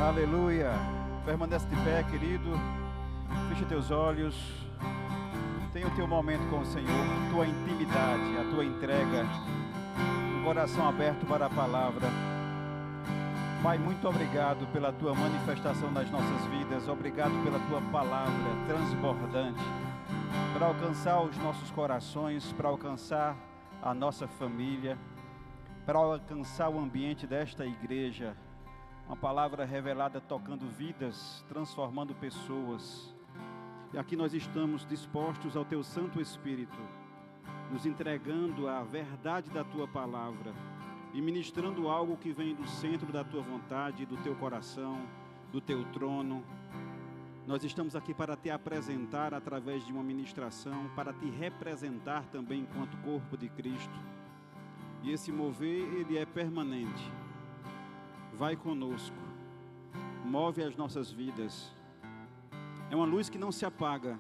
Aleluia. Permanece de pé, querido. Feche teus olhos. Tenha o teu momento com o Senhor, tua intimidade, a tua entrega, um coração aberto para a palavra. Pai, muito obrigado pela tua manifestação nas nossas vidas. Obrigado pela tua palavra transbordante para alcançar os nossos corações, para alcançar a nossa família, para alcançar o ambiente desta igreja. Uma palavra revelada tocando vidas, transformando pessoas. E aqui nós estamos dispostos ao Teu Santo Espírito, nos entregando a verdade da Tua palavra e ministrando algo que vem do centro da Tua vontade, do Teu coração, do Teu trono. Nós estamos aqui para Te apresentar através de uma ministração, para Te representar também enquanto corpo de Cristo. E esse mover, ele é permanente. Vai conosco, move as nossas vidas. É uma luz que não se apaga.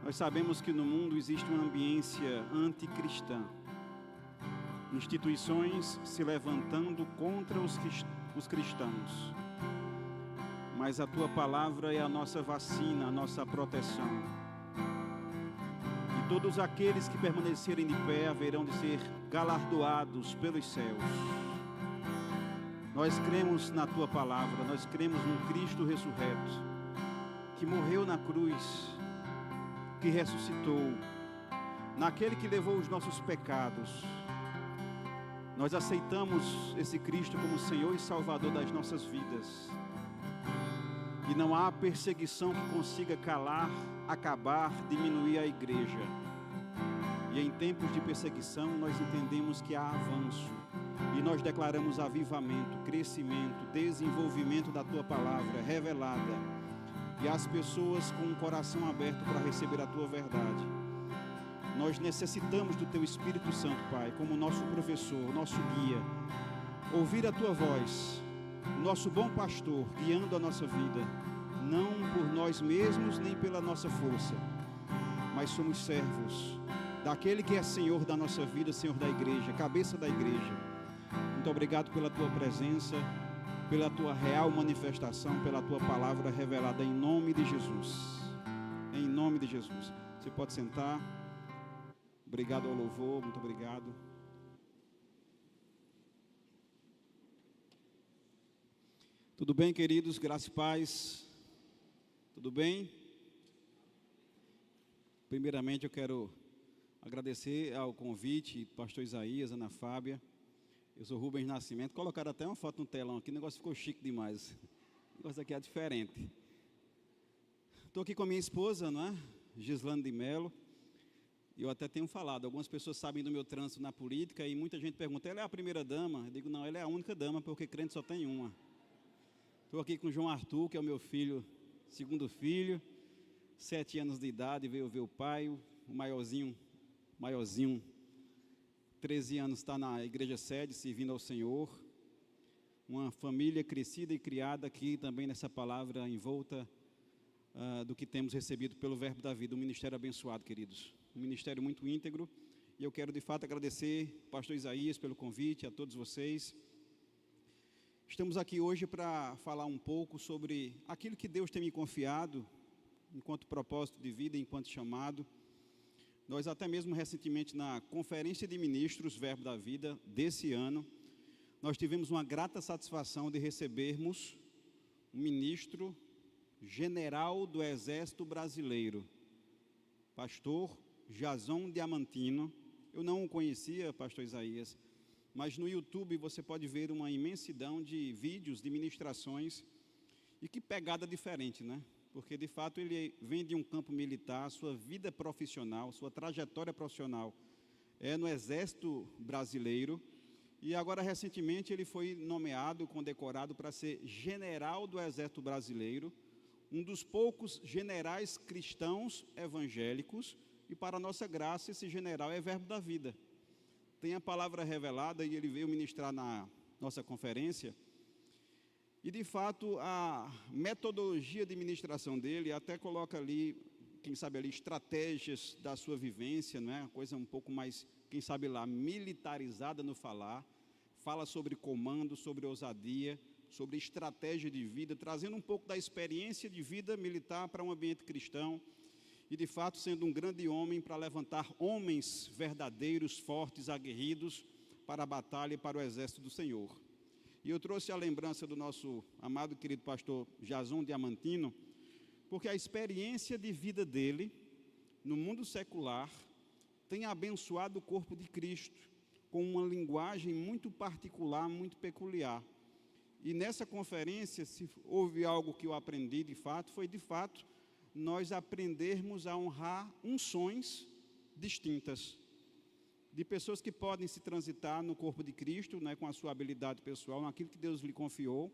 Nós sabemos que no mundo existe uma ambiência anticristã. Instituições se levantando contra os cristãos. Mas a Tua palavra é a nossa vacina, a nossa proteção. E todos aqueles que permanecerem de pé haverão de ser galardoados pelos céus. Nós cremos na Tua palavra, nós cremos no Cristo ressurreto, que morreu na cruz, que ressuscitou, naquele que levou os nossos pecados. Nós aceitamos esse Cristo como Senhor e Salvador das nossas vidas. E não há perseguição que consiga calar, acabar, diminuir a igreja. E em tempos de perseguição nós entendemos que há avanço. E nós declaramos avivamento, crescimento, desenvolvimento da Tua palavra revelada. E as pessoas com o coração aberto para receber a Tua verdade. Nós necessitamos do Teu Espírito Santo, Pai, como nosso professor, nosso guia. Ouvir a Tua voz, nosso bom pastor, guiando a nossa vida. Não por nós mesmos, nem pela nossa força. Mas somos servos daquele que é Senhor da nossa vida, Senhor da igreja, cabeça da igreja. Muito obrigado pela Tua presença, pela Tua real manifestação, pela Tua palavra revelada em nome de Jesus. Em nome de Jesus. Você pode sentar. Obrigado ao louvor, muito obrigado. Tudo bem, queridos? Graça e paz. Tudo bem? Primeiramente eu quero agradecer ao convite, pastor Isaías, Ana Fábia. Eu sou Rubens Nascimento. Colocaram até uma foto no telão aqui, o negócio ficou chique demais. O negócio aqui é diferente. Estou aqui com a minha esposa, não é? Gislane de Melo. E eu até tenho falado, algumas pessoas sabem do meu trânsito na política e muita gente pergunta, ela é a primeira dama? Eu digo, não, ela é a única dama, porque crente só tem uma. Estou aqui com o João Arthur, que é o meu filho, segundo filho, 7 anos de idade, veio ver o pai, o maiorzinho, 13 anos está na igreja sede, servindo ao Senhor. Uma família crescida e criada aqui também nessa palavra envolta do que temos recebido pelo Verbo da Vida. Um ministério abençoado, queridos. Um ministério muito íntegro. E eu quero de fato agradecer ao pastor Isaías pelo convite, a todos vocês. Estamos aqui hoje para falar um pouco sobre aquilo que Deus tem me confiado, enquanto propósito de vida, enquanto chamado. Nós até mesmo recentemente na Conferência de Ministros Verbo da Vida desse ano, nós tivemos uma grata satisfação de recebermos um ministro general do Exército Brasileiro, pastor Jason Diamantino. Eu não o conhecia, pastor Isaías, mas no YouTube você pode ver uma imensidão de vídeos, de ministrações, e que pegada diferente, né? Porque de fato ele vem de um campo militar, sua vida profissional, sua trajetória profissional é no Exército Brasileiro, e agora recentemente ele foi nomeado, condecorado para ser general do Exército Brasileiro, um dos poucos generais cristãos evangélicos, e para nossa graça esse general é Verbo da Vida. Tem a palavra revelada e ele veio ministrar na nossa conferência. E de fato a metodologia de ministração dele até coloca ali, quem sabe ali, estratégias da sua vivência, não é? Uma coisa um pouco mais, quem sabe lá, militarizada no falar. Fala sobre comando, sobre ousadia, sobre estratégia de vida, trazendo um pouco da experiência de vida militar para um ambiente cristão e, de fato, sendo um grande homem para levantar homens verdadeiros, fortes, aguerridos para a batalha e para o exército do Senhor. E eu trouxe a lembrança do nosso amado e querido pastor Jason Diamantino, porque a experiência de vida dele no mundo secular tem abençoado o corpo de Cristo com uma linguagem muito particular, muito peculiar. E nessa conferência, se houve algo que eu aprendi de fato, foi de fato nós aprendermos a honrar unções distintas, de pessoas que podem se transitar no corpo de Cristo, né, com a sua habilidade pessoal, naquilo que Deus lhe confiou,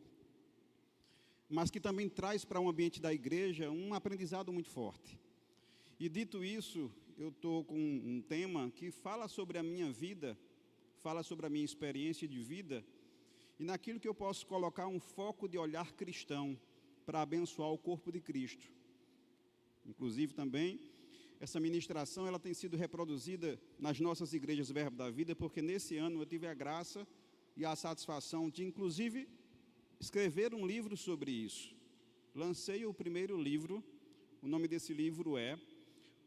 mas que também traz para o ambiente da igreja um aprendizado muito forte. E dito isso, eu estou com um tema que fala sobre a minha vida, fala sobre a minha experiência de vida, e naquilo que eu posso colocar um foco de olhar cristão para abençoar o corpo de Cristo. Inclusive também, essa ministração ela tem sido reproduzida nas nossas igrejas Verbo da Vida, porque nesse ano eu tive a graça e a satisfação de, inclusive, escrever um livro sobre isso. Lancei o primeiro livro, o nome desse livro é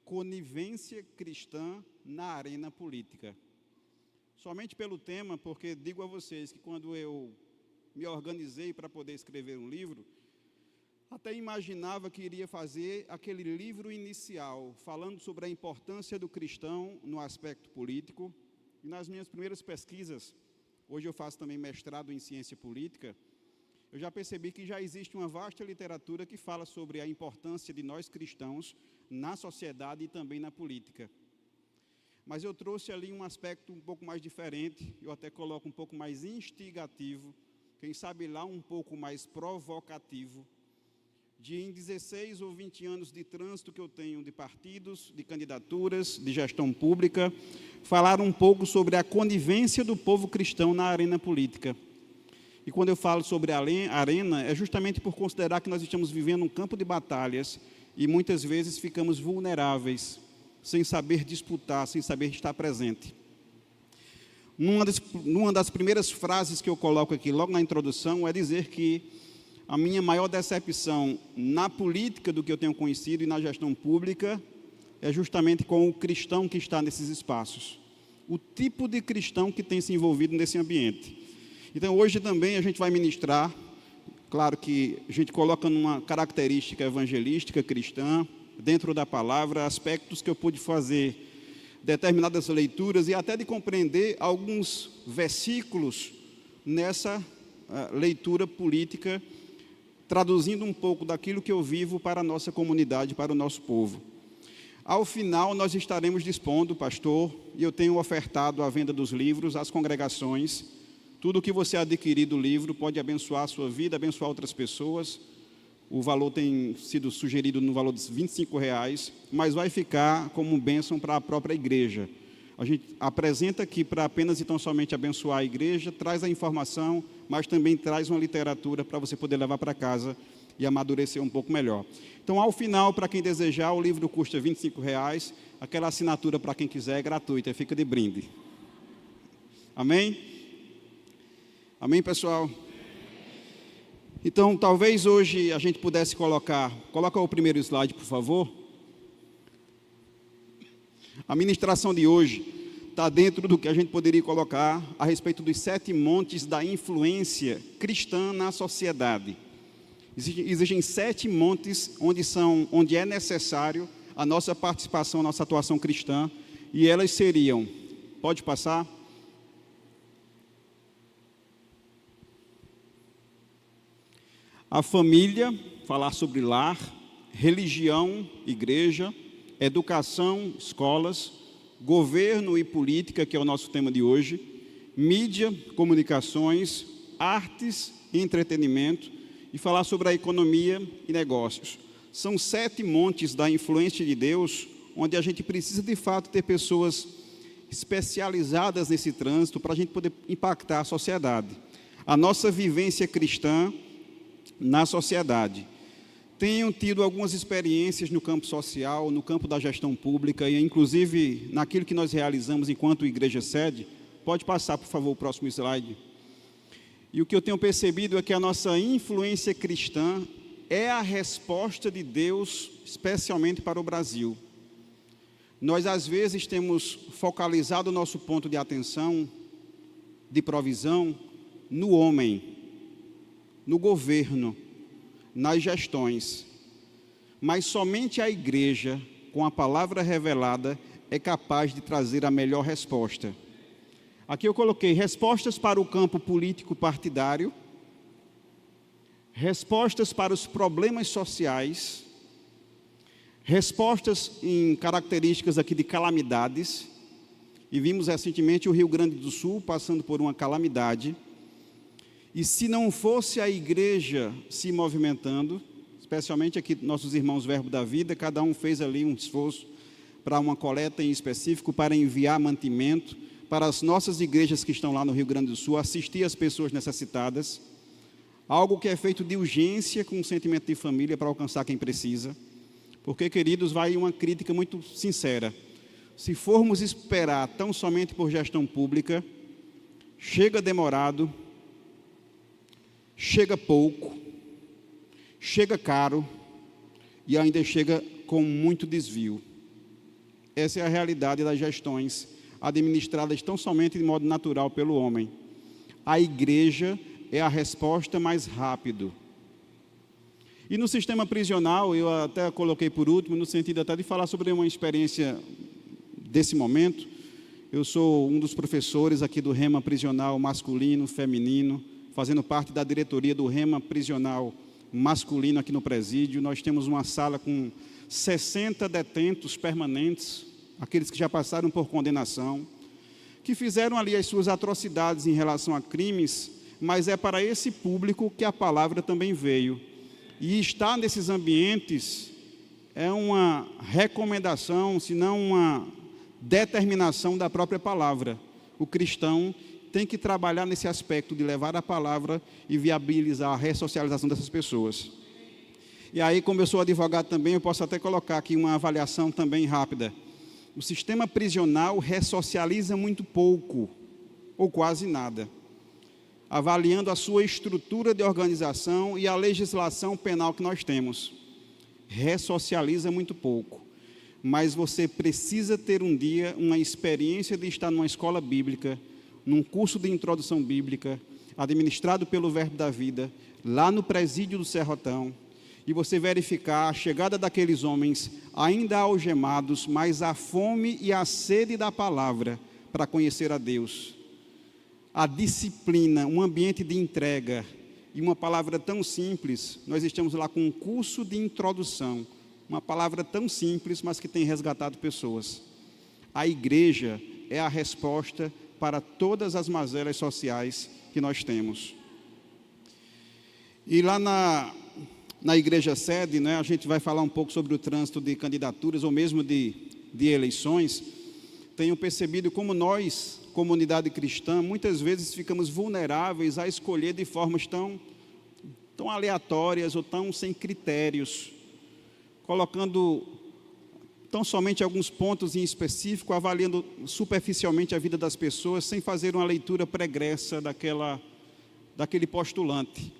Conivência Cristã na Arena Política. Somente pelo tema, porque digo a vocês que quando eu me organizei para poder escrever um livro, até imaginava que iria fazer aquele livro inicial, falando sobre a importância do cristão no aspecto político. E nas minhas primeiras pesquisas, hoje eu faço também mestrado em ciência política, eu já percebi que já existe uma vasta literatura que fala sobre a importância de nós cristãos na sociedade e também na política. Mas eu trouxe ali um aspecto um pouco mais diferente, eu até coloco um pouco mais instigativo, quem sabe lá um pouco mais provocativo, de em 16 ou 20 anos de trânsito que eu tenho de partidos, de candidaturas, de gestão pública, falar um pouco sobre a conivência do povo cristão na arena política. E quando eu falo sobre a arena, é justamente por considerar que nós estamos vivendo um campo de batalhas e muitas vezes ficamos vulneráveis, sem saber disputar, sem saber estar presente. Numa das primeiras frases que eu coloco aqui, logo na introdução, é dizer que a minha maior decepção na política do que eu tenho conhecido e na gestão pública é justamente com o cristão que está nesses espaços. O tipo de cristão que tem se envolvido nesse ambiente. Então, hoje também a gente vai ministrar, claro que a gente coloca numa característica evangelística cristã, dentro da palavra, aspectos que eu pude fazer determinadas leituras e até de compreender alguns versículos nessa leitura política, traduzindo um pouco daquilo que eu vivo para a nossa comunidade, para o nosso povo. Ao final, nós estaremos dispondo, pastor, e eu tenho ofertado a venda dos livros às congregações. Tudo que você adquirir do livro pode abençoar a sua vida, abençoar outras pessoas. O valor tem sido sugerido no valor de R$25, mas vai ficar como bênção para a própria igreja. A gente apresenta aqui para apenas e tão somente abençoar a igreja, traz a informação, mas também traz uma literatura para você poder levar para casa e amadurecer um pouco melhor. Então, ao final, para quem desejar, o livro custa R$25, aquela assinatura para quem quiser é gratuita, fica de brinde. Amém? Amém, pessoal? Então, talvez hoje a gente pudesse coloca o primeiro slide, por favor. A ministração de hoje está dentro do que a gente poderia colocar a respeito dos 7 montes da influência cristã na sociedade. Existem 7 montes onde é necessário a nossa participação, a nossa atuação cristã, e elas seriam, pode passar? A família, falar sobre lar, religião, igreja, educação, escolas, governo e política, que é o nosso tema de hoje, mídia, comunicações, artes e entretenimento, e falar sobre a economia e negócios. São 7 montes da influência de Deus, onde a gente precisa de fato ter pessoas especializadas nesse trânsito para a gente poder impactar a sociedade. A nossa vivência cristã na sociedade. Tenho tido algumas experiências no campo social, no campo da gestão pública e inclusive naquilo que nós realizamos enquanto igreja sede. Pode passar, por favor, o próximo slide. E o que eu tenho percebido é que a nossa influência cristã é a resposta de Deus, especialmente para o Brasil. Nós, às vezes, temos focalizado o nosso ponto de atenção, de provisão, no homem, no governo, nas gestões. Mas somente a igreja, com a palavra revelada, é capaz de trazer a melhor resposta. Aqui eu coloquei respostas para o campo político partidário, respostas para os problemas sociais, respostas em características aqui de calamidades, e vimos recentemente o Rio Grande do Sul passando por uma calamidade, e se não fosse a igreja se movimentando, especialmente aqui nossos irmãos Verbo da Vida, cada um fez ali um esforço para uma coleta em específico, para enviar mantimento para as nossas igrejas que estão lá no Rio Grande do Sul, assistir as pessoas necessitadas, algo que é feito de urgência, com um sentimento de família para alcançar quem precisa. Porque, queridos, vai uma crítica muito sincera. Se formos esperar tão somente por gestão pública, chega demorado, chega pouco, chega caro e ainda chega com muito desvio. Essa é a realidade das gestões administradas tão somente de modo natural pelo homem. A igreja é a resposta mais rápida. E no sistema prisional, eu até coloquei por último, no sentido até de falar sobre uma experiência desse momento. Eu sou um dos professores aqui do Rema Prisional Masculino, Feminino, fazendo parte da diretoria do Rema Prisional Masculino aqui no presídio. Nós temos uma sala com 60 detentos permanentes, aqueles que já passaram por condenação, que fizeram ali as suas atrocidades em relação a crimes, mas é para esse público que a palavra também veio. E estar nesses ambientes é uma recomendação, se não uma determinação da própria palavra. O cristão tem que trabalhar nesse aspecto de levar a palavra e viabilizar a ressocialização dessas pessoas. E aí, como eu sou advogado também, eu posso até colocar aqui uma avaliação também rápida. O sistema prisional ressocializa muito pouco, ou quase nada, avaliando a sua estrutura de organização e a legislação penal que nós temos. Ressocializa muito pouco, mas você precisa ter um dia uma experiência de estar numa escola bíblica, num curso de introdução bíblica, administrado pelo Verbo da Vida, lá no presídio do Serrotão, e você verificar a chegada daqueles homens ainda algemados, mas a fome e a sede da palavra para conhecer a Deus. A disciplina, um ambiente de entrega e uma palavra tão simples. Nós estamos lá com um curso de introdução, uma palavra tão simples, mas que tem resgatado pessoas. A igreja é a resposta para todas as mazelas sociais que nós temos. E lá na igreja sede, né, a gente vai falar um pouco sobre o trânsito de candidaturas ou mesmo de eleições. Tenho percebido como nós, comunidade cristã, muitas vezes ficamos vulneráveis a escolher de formas tão aleatórias ou tão sem critérios, colocando tão somente alguns pontos em específico, avaliando superficialmente a vida das pessoas, sem fazer uma leitura pregressa daquele postulante.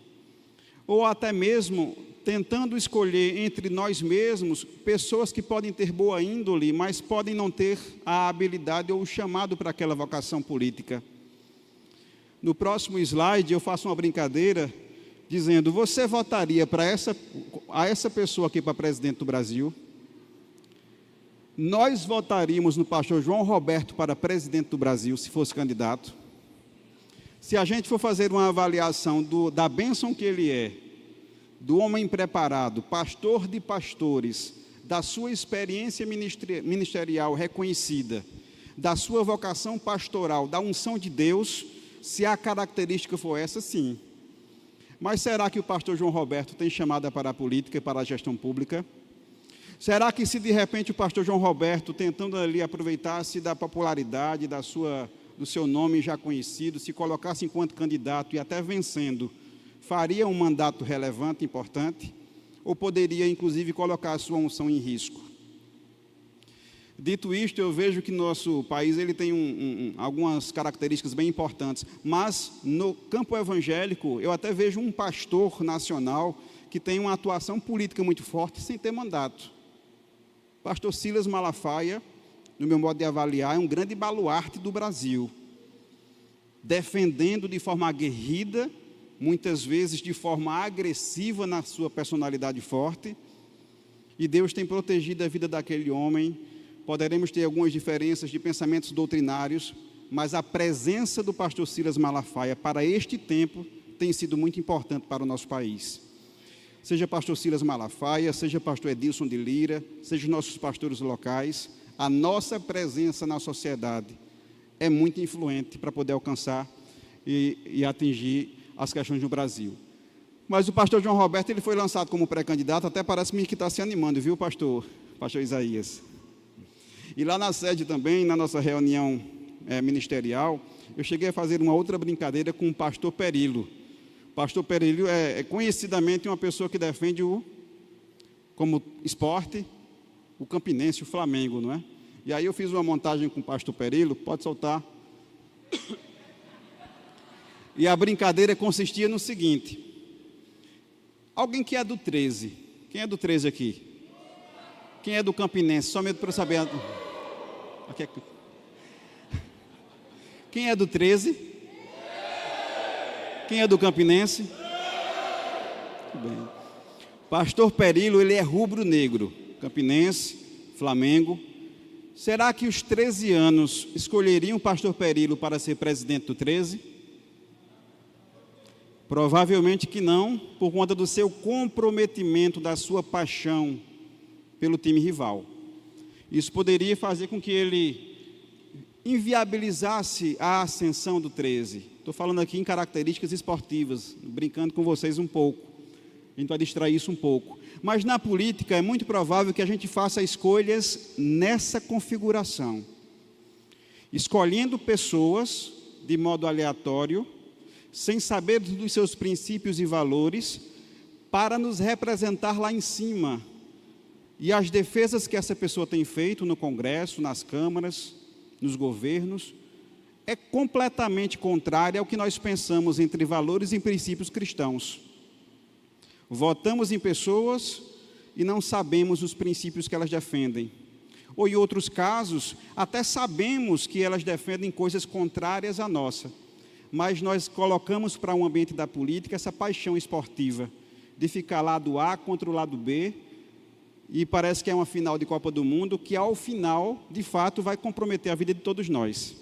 Ou até mesmo tentando escolher entre nós mesmos pessoas que podem ter boa índole, mas podem não ter a habilidade ou o chamado para aquela vocação política. No próximo slide eu faço uma brincadeira dizendo: você votaria a essa pessoa aqui para presidente do Brasil? Nós votaríamos no pastor João Roberto para presidente do Brasil, se fosse candidato? Se a gente for fazer uma avaliação da bênção que ele é, do homem preparado, pastor de pastores, da sua experiência ministerial reconhecida, da sua vocação pastoral, da unção de Deus, se a característica for essa, sim. Mas será que o pastor João Roberto tem chamada para a política e para a gestão pública? Será que se de repente o pastor João Roberto, tentando ali aproveitar-se da popularidade, do seu nome já conhecido, se colocasse enquanto candidato e até vencendo, faria um mandato relevante, importante, ou poderia, inclusive, colocar a sua unção em risco? Dito isto, eu vejo que nosso país ele tem algumas características bem importantes, mas no campo evangélico eu até vejo um pastor nacional que tem uma atuação política muito forte sem ter mandato. Pastor Silas Malafaia, no meu modo de avaliar, é um grande baluarte do Brasil, defendendo de forma aguerrida, muitas vezes de forma agressiva na sua personalidade forte, e Deus tem protegido a vida daquele homem. Poderemos ter algumas diferenças de pensamentos doutrinários, mas a presença do pastor Silas Malafaia para este tempo tem sido muito importante para o nosso país. Seja pastor Silas Malafaia, seja pastor Edilson de Lira, seja nossos pastores locais, a nossa presença na sociedade é muito influente para poder alcançar e atingir as questões do Brasil. Mas o pastor João Roberto, ele foi lançado como pré-candidato, até parece-me que está se animando, viu, pastor Isaías? E lá na sede também, na nossa reunião ministerial, eu cheguei a fazer uma outra brincadeira com o pastor Perilo. O pastor Perilo é conhecidamente uma pessoa que defende como esporte, o Campinense, o Flamengo, não é? E aí eu fiz uma montagem com o pastor Perilo, pode soltar. E a brincadeira consistia no seguinte: alguém que é do 13, quem é do 13 aqui? Quem é do Campinense? Só mesmo para eu saber. Quem é do 13? Quem é do Campinense? Muito bem. Pastor Perilo, ele é rubro-negro, Campinense, Flamengo. Será que os 13 anos escolheriam o pastor Perilo para ser presidente do 13? Provavelmente que não, por conta do seu comprometimento, da sua paixão pelo time rival. Isso poderia fazer com que ele inviabilizasse a ascensão do 13. Estou falando aqui em características esportivas, brincando com vocês um pouco. A gente vai distrair isso um pouco. Mas na política é muito provável que a gente faça escolhas nessa configuração. Escolhendo pessoas de modo aleatório, sem saber dos seus princípios e valores, para nos representar lá em cima. E as defesas que essa pessoa tem feito no Congresso, nas câmaras, nos governos, é completamente contrária ao que nós pensamos entre valores e princípios cristãos. Votamos em pessoas e não sabemos os princípios que elas defendem. Ou em outros casos, até sabemos que elas defendem coisas contrárias à nossa, mas nós colocamos para um ambiente da política essa paixão esportiva, de ficar lado A contra o lado B, e parece que é uma final de Copa do Mundo, que ao final, de fato, vai comprometer a vida de todos nós.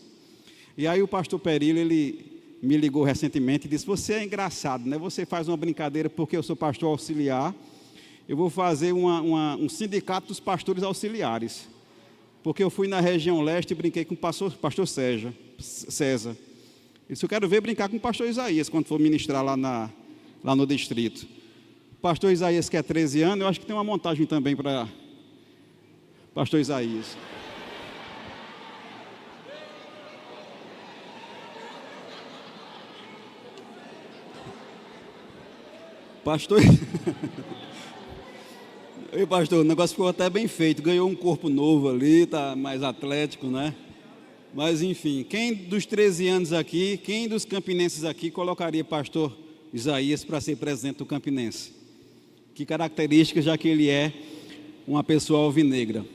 E aí o pastor Perilo, ele me ligou recentemente e disse: você é engraçado, né? Você faz uma brincadeira porque eu sou pastor auxiliar, eu vou fazer um sindicato dos pastores auxiliares, porque eu fui na região leste e brinquei com o pastor César. Isso eu quero ver brincar com o pastor Isaías, quando for ministrar lá no distrito. O pastor Isaías, que é 13 anos, eu acho que tem uma montagem também para pastor Isaías. Pastor... Ei, pastor, o negócio ficou até bem feito, ganhou um corpo novo ali, está mais atlético, né? Mas enfim, quem dos 13 anos aqui, quem dos campinenses aqui colocaria pastor Isaías para ser presidente do Campinense? Que característica, já que ele é uma pessoa alvinegra.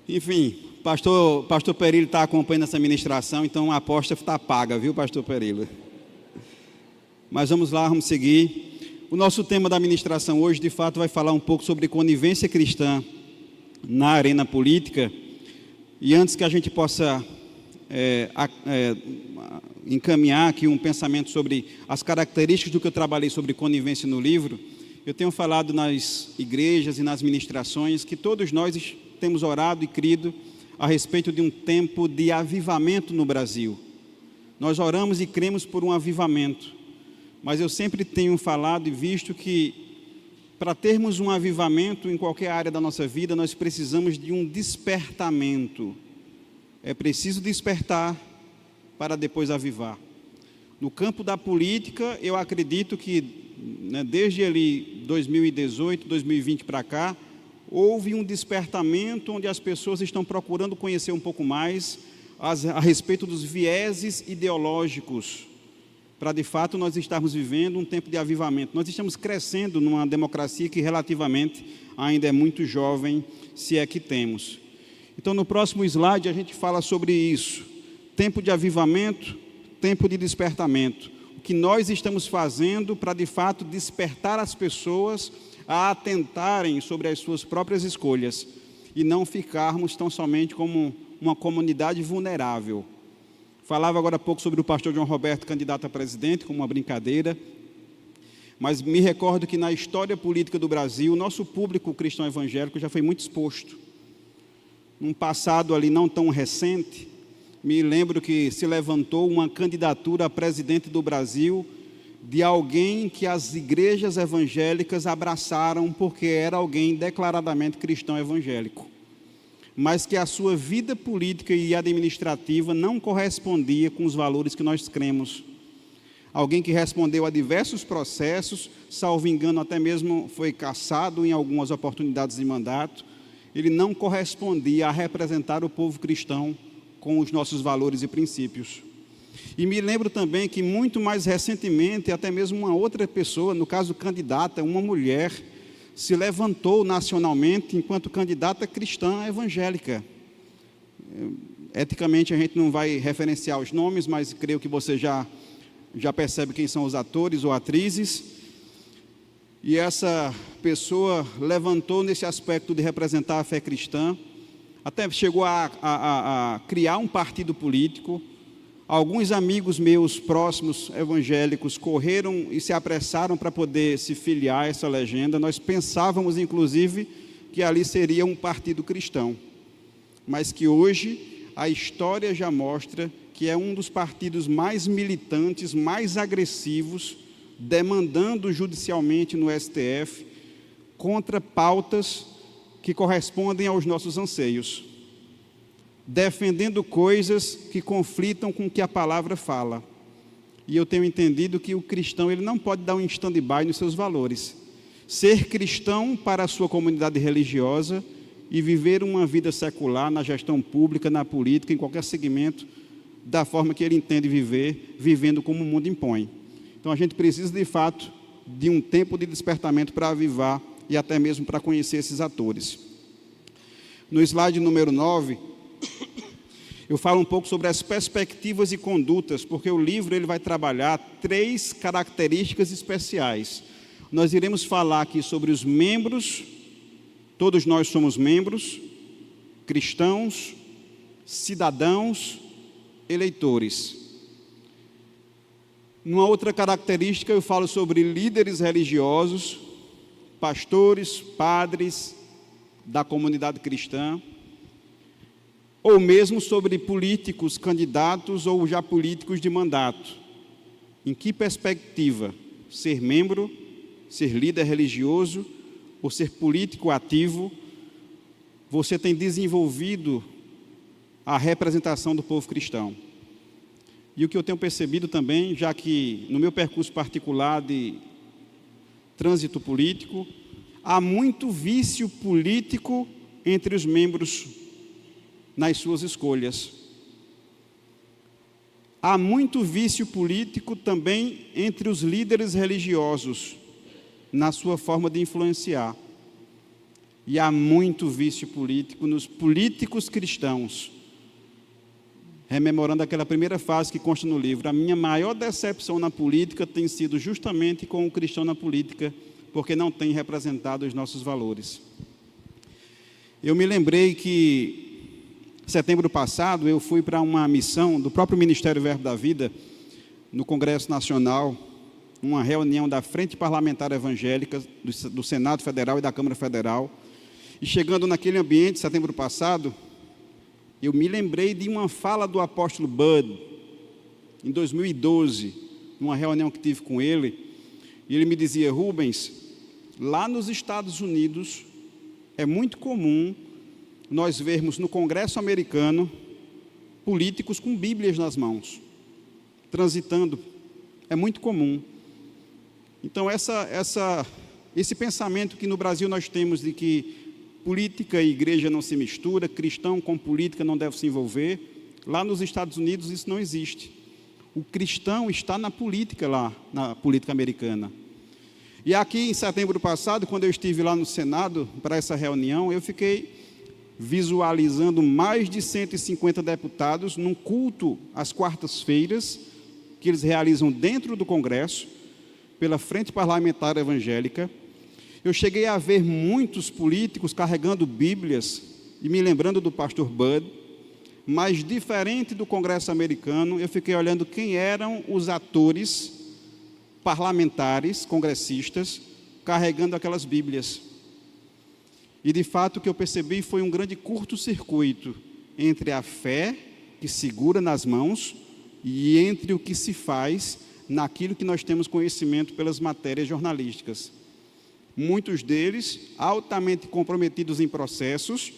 Enfim, pastor Perilo está acompanhando essa ministração, então a aposta está paga, viu, pastor Perilo? Mas vamos lá, vamos seguir. O nosso tema da ministração hoje, de fato, vai falar um pouco sobre conivência cristã na arena política. E antes que a gente possa encaminhar aqui um pensamento sobre as características do que eu trabalhei sobre conivência no livro, eu tenho falado nas igrejas e nas ministrações que todos nós temos orado e crido a respeito de um tempo de avivamento no Brasil. Nós oramos e cremos por um avivamento. Mas eu sempre tenho falado e visto que para termos um avivamento em qualquer área da nossa vida, nós precisamos de um despertamento. É preciso despertar para depois avivar. No campo da política, eu acredito que, desde ali 2018, 2020 para cá, houve um despertamento onde as pessoas estão procurando conhecer um pouco mais a respeito dos vieses ideológicos, para de fato nós estarmos vivendo um tempo de avivamento. Nós estamos crescendo numa democracia que relativamente ainda é muito jovem, se é que temos. Então, no próximo slide a gente fala sobre isso: tempo de avivamento, tempo de despertamento. O que nós estamos fazendo para de fato despertar as pessoas a atentarem sobre as suas próprias escolhas e não ficarmos tão somente como uma comunidade vulnerável. Falava agora há pouco sobre o pastor João Roberto, candidato a presidente, como uma brincadeira, mas me recordo que na história política do Brasil, o nosso público cristão evangélico já foi muito exposto. Num passado ali não tão recente, me lembro que se levantou uma candidatura a presidente do Brasil de alguém que as igrejas evangélicas abraçaram porque era alguém declaradamente cristão evangélico, mas que a sua vida política e administrativa não correspondia com os valores que nós cremos. Alguém que respondeu a diversos processos, salvo engano até mesmo foi cassado em algumas oportunidades de mandato. Ele não correspondia a representar o povo cristão com os nossos valores e princípios. E me lembro também que muito mais recentemente, até mesmo uma outra pessoa, no caso candidata, uma mulher, se levantou nacionalmente enquanto candidata cristã evangélica. Eticamente a gente não vai referenciar os nomes, mas creio que você já percebe quem são os atores ou atrizes. E essa pessoa levantou nesse aspecto de representar a fé cristã, até chegou a criar um partido político. Alguns amigos meus próximos evangélicos correram e se apressaram para poder se filiar a essa legenda. Nós pensávamos, inclusive, que ali seria um partido cristão, mas que hoje a história já mostra que é um dos partidos mais militantes, mais agressivos, demandando judicialmente no STF contra pautas que correspondem aos nossos anseios, defendendo coisas que conflitam com o que a palavra fala. E eu tenho entendido que o cristão ele não pode dar um stand-by nos seus valores. Ser cristão para a sua comunidade religiosa e viver uma vida secular na gestão pública, na política, em qualquer segmento, da forma que ele entende viver, vivendo como o mundo impõe. Então a gente precisa de fato de um tempo de despertamento para avivar e até mesmo para conhecer esses atores. No slide número 9, eu falo um pouco sobre as perspectivas e condutas, porque o livro ele vai trabalhar 3 características especiais. Nós iremos falar aqui sobre os membros, todos nós somos membros, cristãos, cidadãos, eleitores. Numa outra característica eu falo sobre líderes religiosos, pastores, padres da comunidade cristã, ou mesmo sobre políticos, candidatos ou já políticos de mandato. Em que perspectiva? Ser membro, ser líder religioso ou ser político ativo, você tem desenvolvido a representação do povo cristão. E o que eu tenho percebido também, já que no meu percurso particular de trânsito político, há muito vício político entre os membros nas suas escolhas. Há muito vício político também entre os líderes religiosos, na sua forma de influenciar. E há muito vício político nos políticos cristãos. Rememorando aquela primeira fase que consta no livro, a minha maior decepção na política tem sido justamente com o cristão na política, porque não tem representado os nossos valores. Eu me lembrei que setembro passado, eu fui para uma missão do próprio Ministério Verbo da Vida, no Congresso Nacional, uma reunião da Frente Parlamentar Evangélica, do Senado Federal e da Câmara Federal, e chegando naquele ambiente, setembro passado, eu me lembrei de uma fala do apóstolo Bud, em 2012, numa reunião que tive com ele, e ele me dizia: Rubens, lá nos Estados Unidos, é muito comum nós vermos no Congresso americano políticos com Bíblias nas mãos, transitando, é muito comum. Então esse pensamento que no Brasil nós temos de que política e igreja não se mistura, cristão com política não deve se envolver. Lá nos Estados Unidos isso não existe. O cristão está na política lá, na política americana. E aqui em setembro passado, quando eu estive lá no Senado para essa reunião, eu fiquei visualizando mais de 150 deputados num culto às quartas-feiras, que eles realizam dentro do Congresso, pela Frente Parlamentar Evangélica. Eu cheguei a ver muitos políticos carregando Bíblias e me lembrando do pastor Bud, mas diferente do Congresso americano, eu fiquei olhando quem eram os atores parlamentares, congressistas, carregando aquelas Bíblias. E de fato o que eu percebi foi um grande curto-circuito entre a fé que segura nas mãos e entre o que se faz naquilo que nós temos conhecimento pelas matérias jornalísticas. Muitos deles altamente comprometidos em processos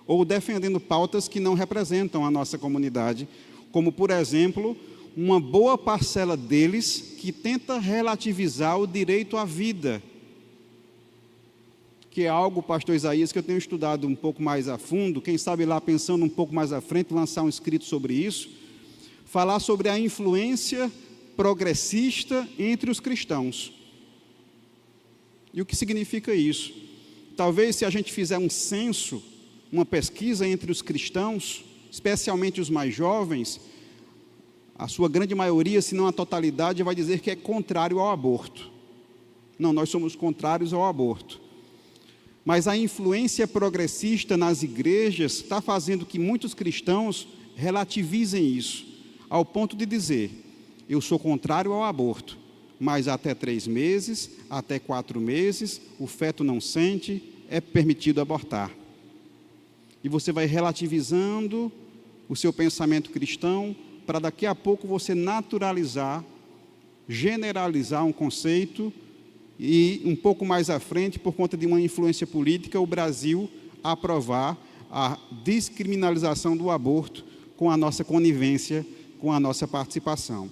ou defendendo pautas que não representam a nossa comunidade, como, por exemplo, uma boa parcela deles que tenta relativizar o direito à vida, que é algo, pastor Isaías, que eu tenho estudado um pouco mais a fundo, quem sabe lá pensando um pouco mais à frente, lançar um escrito sobre isso, falar sobre a influência progressista entre os cristãos. E o que significa isso? Talvez se a gente fizer um censo, uma pesquisa entre os cristãos, especialmente os mais jovens, a sua grande maioria, se não a totalidade, vai dizer que é contrário ao aborto. Não, nós somos contrários ao aborto. Mas a influência progressista nas igrejas está fazendo que muitos cristãos relativizem isso, ao ponto de dizer, eu sou contrário ao aborto, mas até 3 meses, até 4 meses, o feto não sente, é permitido abortar. E você vai relativizando o seu pensamento cristão, para daqui a pouco você naturalizar, generalizar um conceito, e um pouco mais à frente, por conta de uma influência política, o Brasil aprovar a descriminalização do aborto com a nossa conivência, com a nossa participação.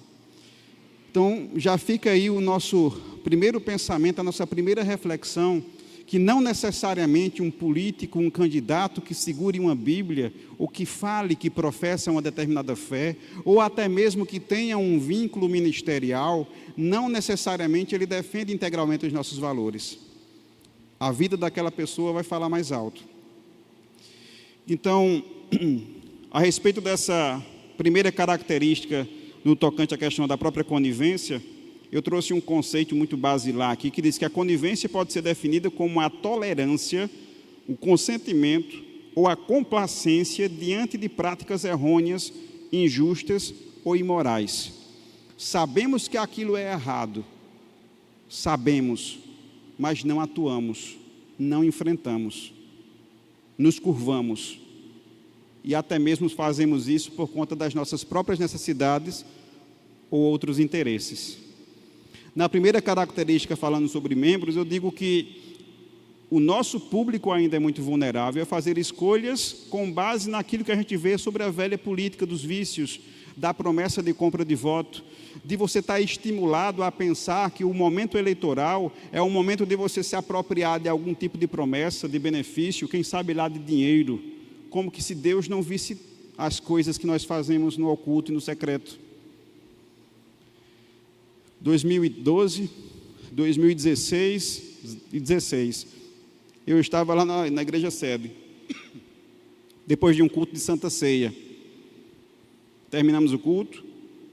Então, já fica aí o nosso primeiro pensamento, a nossa primeira reflexão, que não necessariamente um político, um candidato que segure uma Bíblia, ou que fale que professa uma determinada fé, ou até mesmo que tenha um vínculo ministerial, não necessariamente ele defende integralmente os nossos valores. A vida daquela pessoa vai falar mais alto. Então, a respeito dessa primeira característica no tocante à questão da própria conivência, eu trouxe um conceito muito basilar aqui, que diz que a conivência pode ser definida como a tolerância, o consentimento ou a complacência diante de práticas errôneas, injustas ou imorais. Sabemos que aquilo é errado, sabemos, mas não atuamos, não enfrentamos, nos curvamos. E até mesmo fazemos isso por conta das nossas próprias necessidades ou outros interesses. Na primeira característica, falando sobre membros, eu digo que o nosso público ainda é muito vulnerável a fazer escolhas com base naquilo que a gente vê sobre a velha política dos vícios, da promessa de compra de voto, de você estar estimulado a pensar que o momento eleitoral é o momento de você se apropriar de algum tipo de promessa, de benefício, quem sabe lá de dinheiro, como que se Deus não visse as coisas que nós fazemos no oculto e no secreto. 2012, 2016 e 2016, eu estava lá na igreja sede, depois de um culto de Santa Ceia. Terminamos o culto,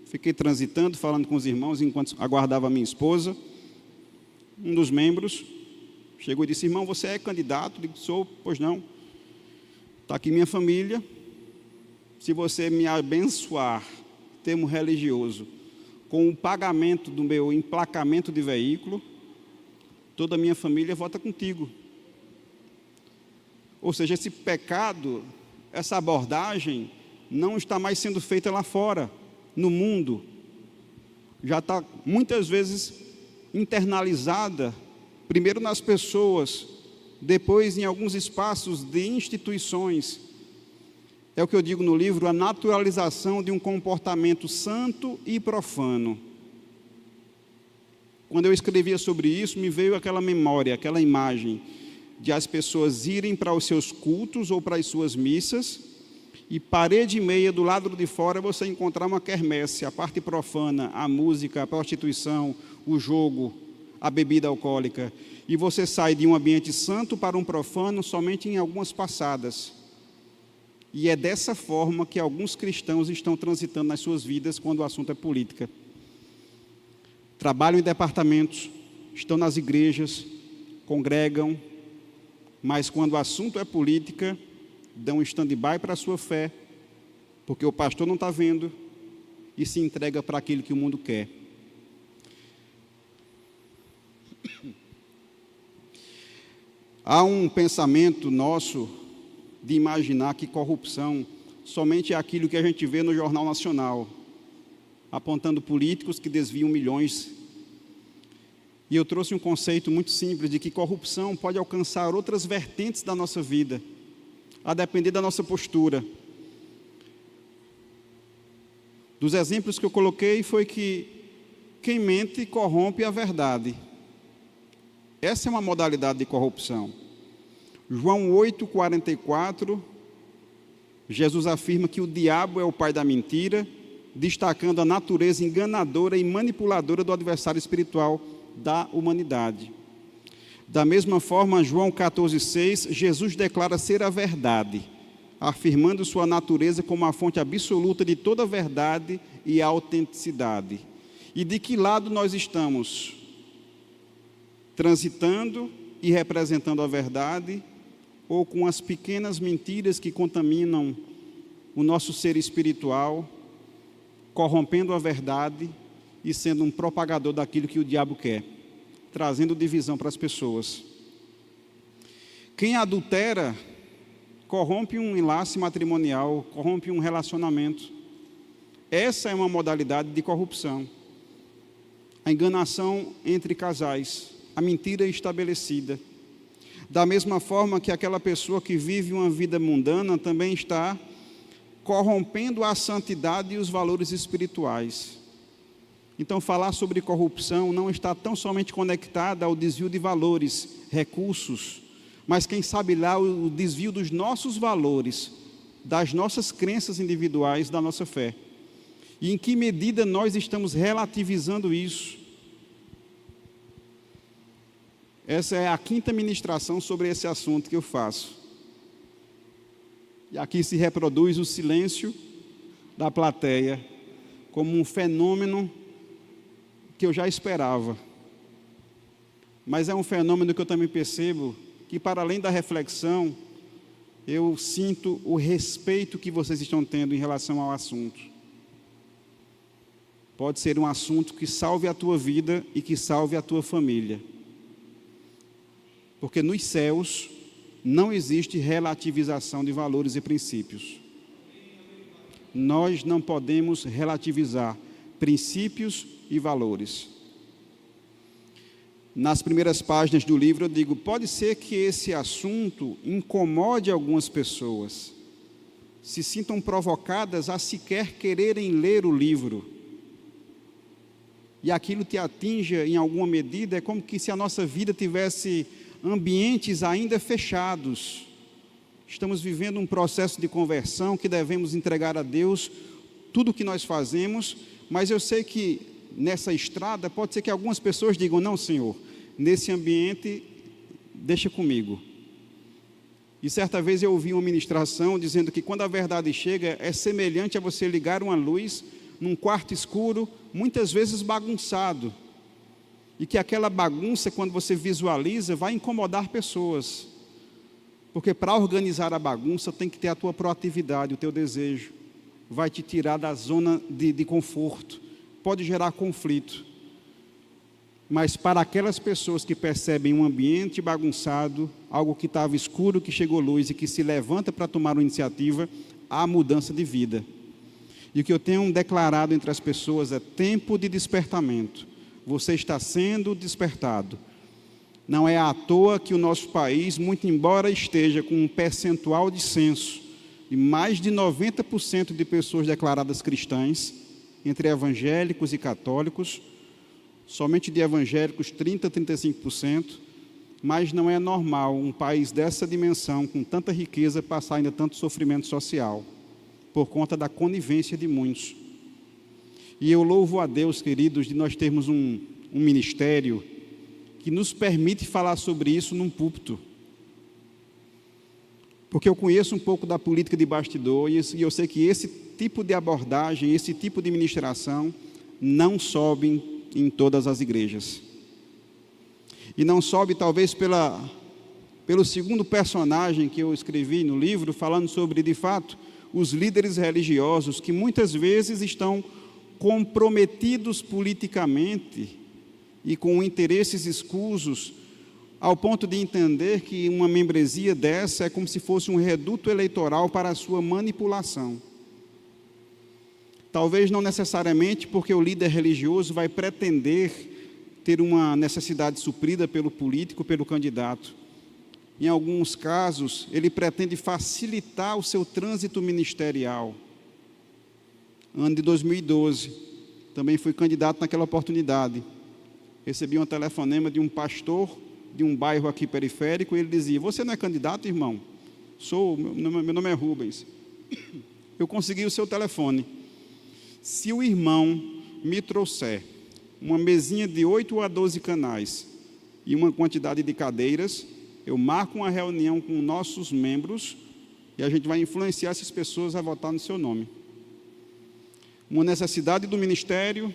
fiquei transitando, falando com os irmãos, enquanto aguardava a minha esposa. Um dos membros chegou e disse, irmão, você é candidato? Eu disse, sou. Pois não. Está aqui minha família, se você me abençoar, termo religioso, com o pagamento do meu emplacamento de veículo, toda a minha família vota contigo. Ou seja, esse pecado, essa abordagem, não está mais sendo feita lá fora, no mundo. Já está, muitas vezes, internalizada, primeiro nas pessoas, depois em alguns espaços de instituições. É o que eu digo no livro, a naturalização de um comportamento santo e profano. Quando eu escrevia sobre isso, me veio aquela memória, aquela imagem de as pessoas irem para os seus cultos ou para as suas missas, e parede e meia do lado de fora você encontrar uma quermesse, a parte profana, a música, a prostituição, o jogo, a bebida alcoólica. E você sai de um ambiente santo para um profano somente em algumas passadas. E é dessa forma que alguns cristãos estão transitando nas suas vidas quando o assunto é política. Trabalham em departamentos, estão nas igrejas, congregam, mas quando o assunto é política, dão um stand-by para a sua fé, porque o pastor não está vendo, e se entrega para aquilo que o mundo quer. Há um pensamento nosso de imaginar que corrupção somente é aquilo que a gente vê no Jornal Nacional, apontando políticos que desviam milhões. E eu trouxe um conceito muito simples de que corrupção pode alcançar outras vertentes da nossa vida, a depender da nossa postura. Dos exemplos que eu coloquei foi que quem mente corrompe a verdade. Essa é uma modalidade de corrupção. João 8,44, Jesus afirma que o diabo é o pai da mentira, destacando a natureza enganadora e manipuladora do adversário espiritual da humanidade. Da mesma forma, João 14,6, Jesus declara ser a verdade, afirmando sua natureza como a fonte absoluta de toda a verdade e autenticidade. E de que lado nós estamos? Transitando e representando a verdade, ou com as pequenas mentiras que contaminam o nosso ser espiritual, corrompendo a verdade e sendo um propagador daquilo que o diabo quer, trazendo divisão para as pessoas. Quem adultera corrompe um enlace matrimonial, corrompe um relacionamento. Essa é uma modalidade de corrupção. A enganação entre casais, a mentira estabelecida. Da mesma forma que aquela pessoa que vive uma vida mundana também está corrompendo a santidade e os valores espirituais. Então, falar sobre corrupção não está tão somente conectada ao desvio de valores, recursos, mas quem sabe lá o desvio dos nossos valores, das nossas crenças individuais, da nossa fé. E em que medida nós estamos relativizando isso? Essa é a 5ª ministração sobre esse assunto que eu faço. E aqui se reproduz o silêncio da plateia como um fenômeno que eu já esperava. Mas é um fenômeno que eu também percebo que, para além da reflexão, eu sinto o respeito que vocês estão tendo em relação ao assunto. Pode ser um assunto que salve a tua vida e que salve a tua família. Porque nos céus não existe relativização de valores e princípios. Nós não podemos relativizar princípios e valores. Nas primeiras páginas do livro eu digo, pode ser que esse assunto incomode algumas pessoas, se sintam provocadas a sequer quererem ler o livro. E aquilo te atinja em alguma medida, é como que se a nossa vida tivesse ambientes ainda fechados. Estamos vivendo um processo de conversão que devemos entregar a Deus tudo o que nós fazemos, mas eu sei que nessa estrada pode ser que algumas pessoas digam, não, Senhor, nesse ambiente, deixa comigo. E certa vez eu ouvi uma ministração dizendo que quando a verdade chega, é semelhante a você ligar uma luz num quarto escuro, muitas vezes bagunçado, e que aquela bagunça, quando você visualiza, vai incomodar pessoas, porque para organizar a bagunça tem que ter a tua proatividade, o teu desejo, vai te tirar da zona de conforto, pode gerar conflito, mas para aquelas pessoas que percebem um ambiente bagunçado, algo que estava escuro, que chegou luz e que se levanta para tomar uma iniciativa, há mudança de vida. E o que eu tenho declarado entre as pessoas é tempo de despertamento. Você está sendo despertado. Não é à toa que o nosso país, muito embora esteja com um percentual de censo de mais de 90% de pessoas declaradas cristãs, entre evangélicos e católicos, somente de evangélicos 30% a 35%, mas não é normal um país dessa dimensão, com tanta riqueza, passar ainda tanto sofrimento social, por conta da conivência de muitos. E eu louvo a Deus, queridos, de nós termos um ministério que nos permite falar sobre isso num púlpito. Porque eu conheço um pouco da política de bastidor e eu sei que esse tipo de abordagem, esse tipo de ministração não sobe em todas as igrejas. E não sobe talvez pelo segundo personagem que eu escrevi no livro, falando sobre, de fato, os líderes religiosos que muitas vezes estão comprometidos politicamente e com interesses escusos, ao ponto de entender que uma membresia dessa é como se fosse um reduto eleitoral para a sua manipulação. Talvez não necessariamente porque o líder religioso vai pretender ter uma necessidade suprida pelo político, pelo candidato. Em alguns casos, ele pretende facilitar o seu trânsito ministerial. Ano de 2012, também fui candidato naquela oportunidade. Recebi um telefonema de um pastor de um bairro aqui periférico, e ele dizia: você não é candidato, irmão? Sou, meu nome é Rubens. Eu consegui o seu telefone. Se o irmão me trouxer uma mesinha de 8 a 12 canais e uma quantidade de cadeiras, eu marco uma reunião com nossos membros e a gente vai influenciar essas pessoas a votar no seu nome. Uma necessidade do ministério,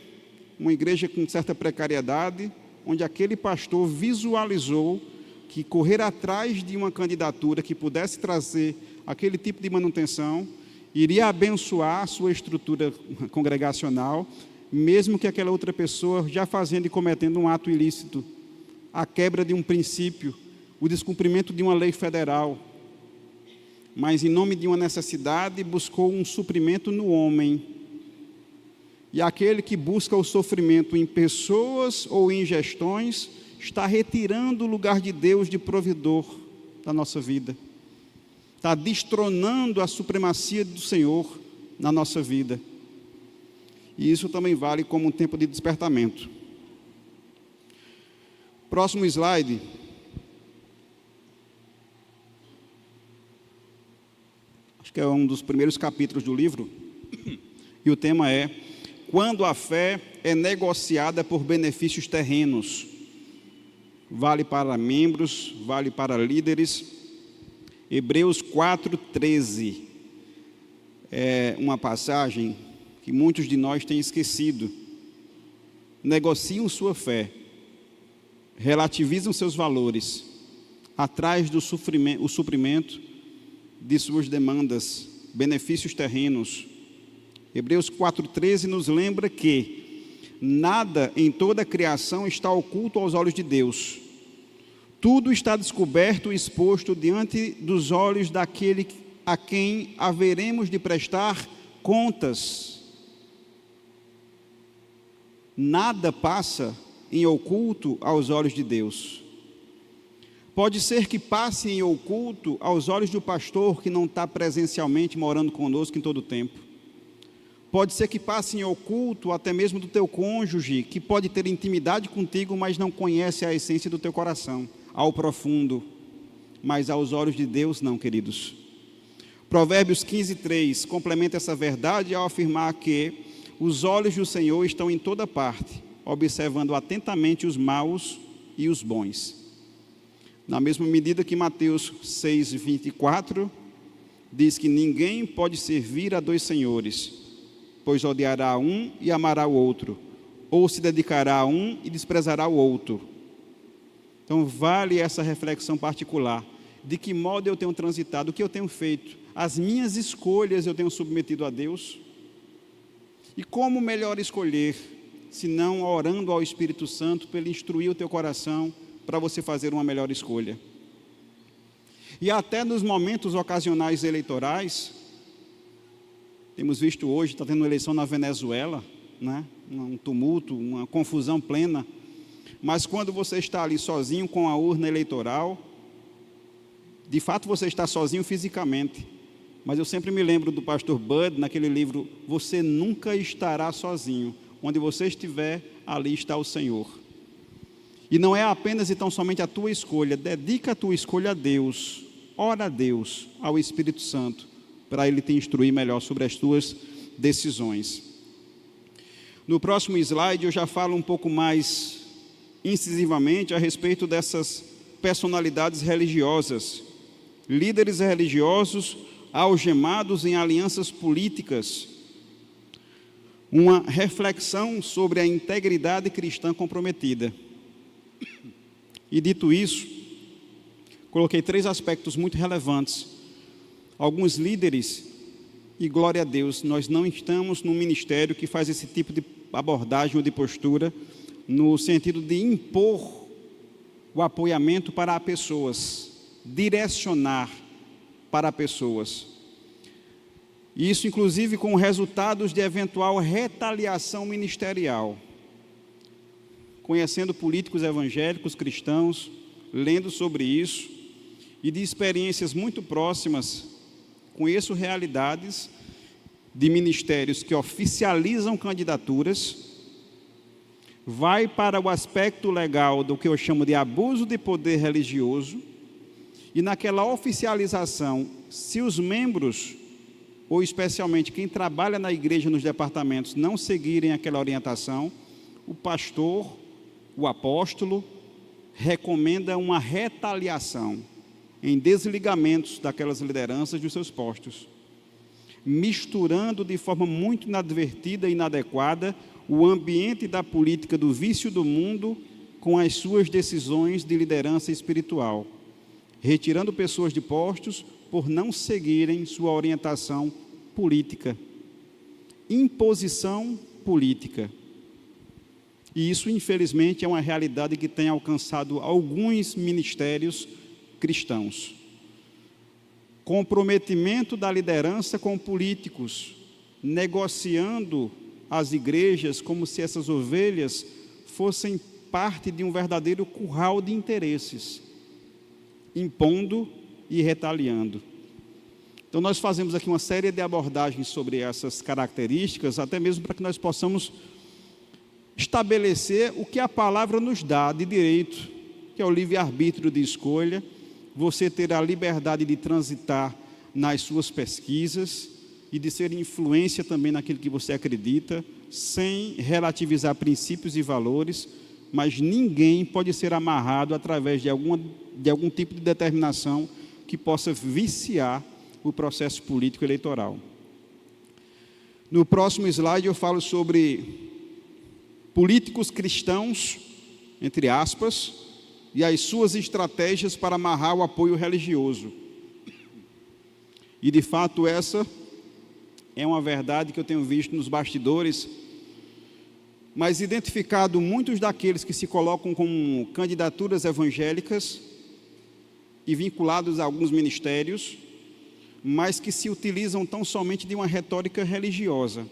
uma igreja com certa precariedade, onde aquele pastor visualizou que correr atrás de uma candidatura que pudesse trazer aquele tipo de manutenção iria abençoar a sua estrutura congregacional, mesmo que aquela outra pessoa já fazendo e cometendo um ato ilícito, a quebra de um princípio, o descumprimento de uma lei federal, mas em nome de uma necessidade buscou um suprimento no homem. E aquele que busca o sofrimento em pessoas ou em gestões está retirando o lugar de Deus de provedor da nossa vida, está destronando a supremacia do Senhor na nossa vida. E isso também vale como um tempo de despertamento. Próximo slide. Acho que é um dos primeiros capítulos do livro. E o tema é: quando a fé é negociada por benefícios terrenos. Vale para membros, vale para líderes. Hebreus 4:13 é uma passagem que muitos de nós têm esquecido. Negociam sua fé, relativizam seus valores, atrás do suprimento de suas demandas, benefícios terrenos. Hebreus 4:13 nos lembra que nada em toda a criação está oculto aos olhos de Deus. Tudo está descoberto e exposto diante dos olhos daquele a quem haveremos de prestar contas. Nada passa em oculto aos olhos de Deus. Pode ser que passe em oculto aos olhos do pastor que não está presencialmente morando conosco em todo o tempo. Pode ser que passe em oculto até mesmo do teu cônjuge, que pode ter intimidade contigo, mas não conhece a essência do teu coração, ao profundo. Mas aos olhos de Deus não, queridos. Provérbios 15:3 complementa essa verdade ao afirmar que os olhos do Senhor estão em toda parte, observando atentamente os maus e os bons. Na mesma medida que Mateus 6:24 diz que ninguém pode servir a dois senhores, pois odiará um e amará o outro, ou se dedicará a um e desprezará o outro. Então vale essa reflexão particular, de que modo eu tenho transitado, o que eu tenho feito, as minhas escolhas eu tenho submetido a Deus, e como melhor escolher, se não orando ao Espírito Santo, para Ele instruir o teu coração, para você fazer uma melhor escolha. E até nos momentos ocasionais eleitorais, temos visto hoje, está tendo eleição na Venezuela, né? Um tumulto, uma confusão plena. Mas quando você está ali sozinho com a urna eleitoral, de fato você está sozinho fisicamente. Mas eu sempre me lembro do pastor Bud, naquele livro, Você Nunca Estará Sozinho. Onde você estiver, ali está o Senhor. E não é apenas e tão somente a tua escolha, dedica a tua escolha a Deus, ora a Deus, ao Espírito Santo, para Ele te instruir melhor sobre as tuas decisões. No próximo slide eu já falo um pouco mais incisivamente a respeito dessas personalidades religiosas, líderes religiosos algemados em alianças políticas, uma reflexão sobre a integridade cristã comprometida. E dito isso, coloquei 3 aspectos muito relevantes. Alguns líderes, e glória a Deus, nós não estamos num ministério que faz esse tipo de abordagem ou de postura, no sentido de impor o apoiamento para pessoas, direcionar para pessoas. Isso, inclusive, com resultados de eventual retaliação ministerial. Conhecendo políticos evangélicos, cristãos, lendo sobre isso, e de experiências muito próximas, conheço realidades de ministérios que oficializam candidaturas, vai para o aspecto legal do que eu chamo de abuso de poder religioso, e naquela oficialização, se os membros, ou especialmente quem trabalha na igreja nos departamentos, não seguirem aquela orientação, o pastor, o apóstolo, recomenda uma retaliação em desligamentos daquelas lideranças dos seus postos, misturando de forma muito inadvertida e inadequada o ambiente da política do vício do mundo com as suas decisões de liderança espiritual, retirando pessoas de postos por não seguirem sua orientação política, imposição política. E isso, infelizmente, é uma realidade que tem alcançado alguns ministérios cristãos. Comprometimento da liderança com políticos, negociando as igrejas como se essas ovelhas fossem parte de um verdadeiro curral de interesses, impondo e retaliando. Então, nós fazemos aqui uma série de abordagens sobre essas características, até mesmo para que nós possamos estabelecer o que a palavra nos dá de direito, que é o livre-arbítrio de escolha, você ter a liberdade de transitar nas suas pesquisas e de ser influência também naquilo que você acredita, sem relativizar princípios e valores, mas ninguém pode ser amarrado através de algum tipo de determinação que possa viciar o processo político eleitoral. No próximo slide eu falo sobre políticos cristãos, entre aspas, e as suas estratégias para amarrar o apoio religioso. E de fato essa é uma verdade que eu tenho visto nos bastidores, mas identificado muitos daqueles que se colocam como candidaturas evangélicas e vinculados a alguns ministérios, mas que se utilizam tão somente de uma retórica religiosa.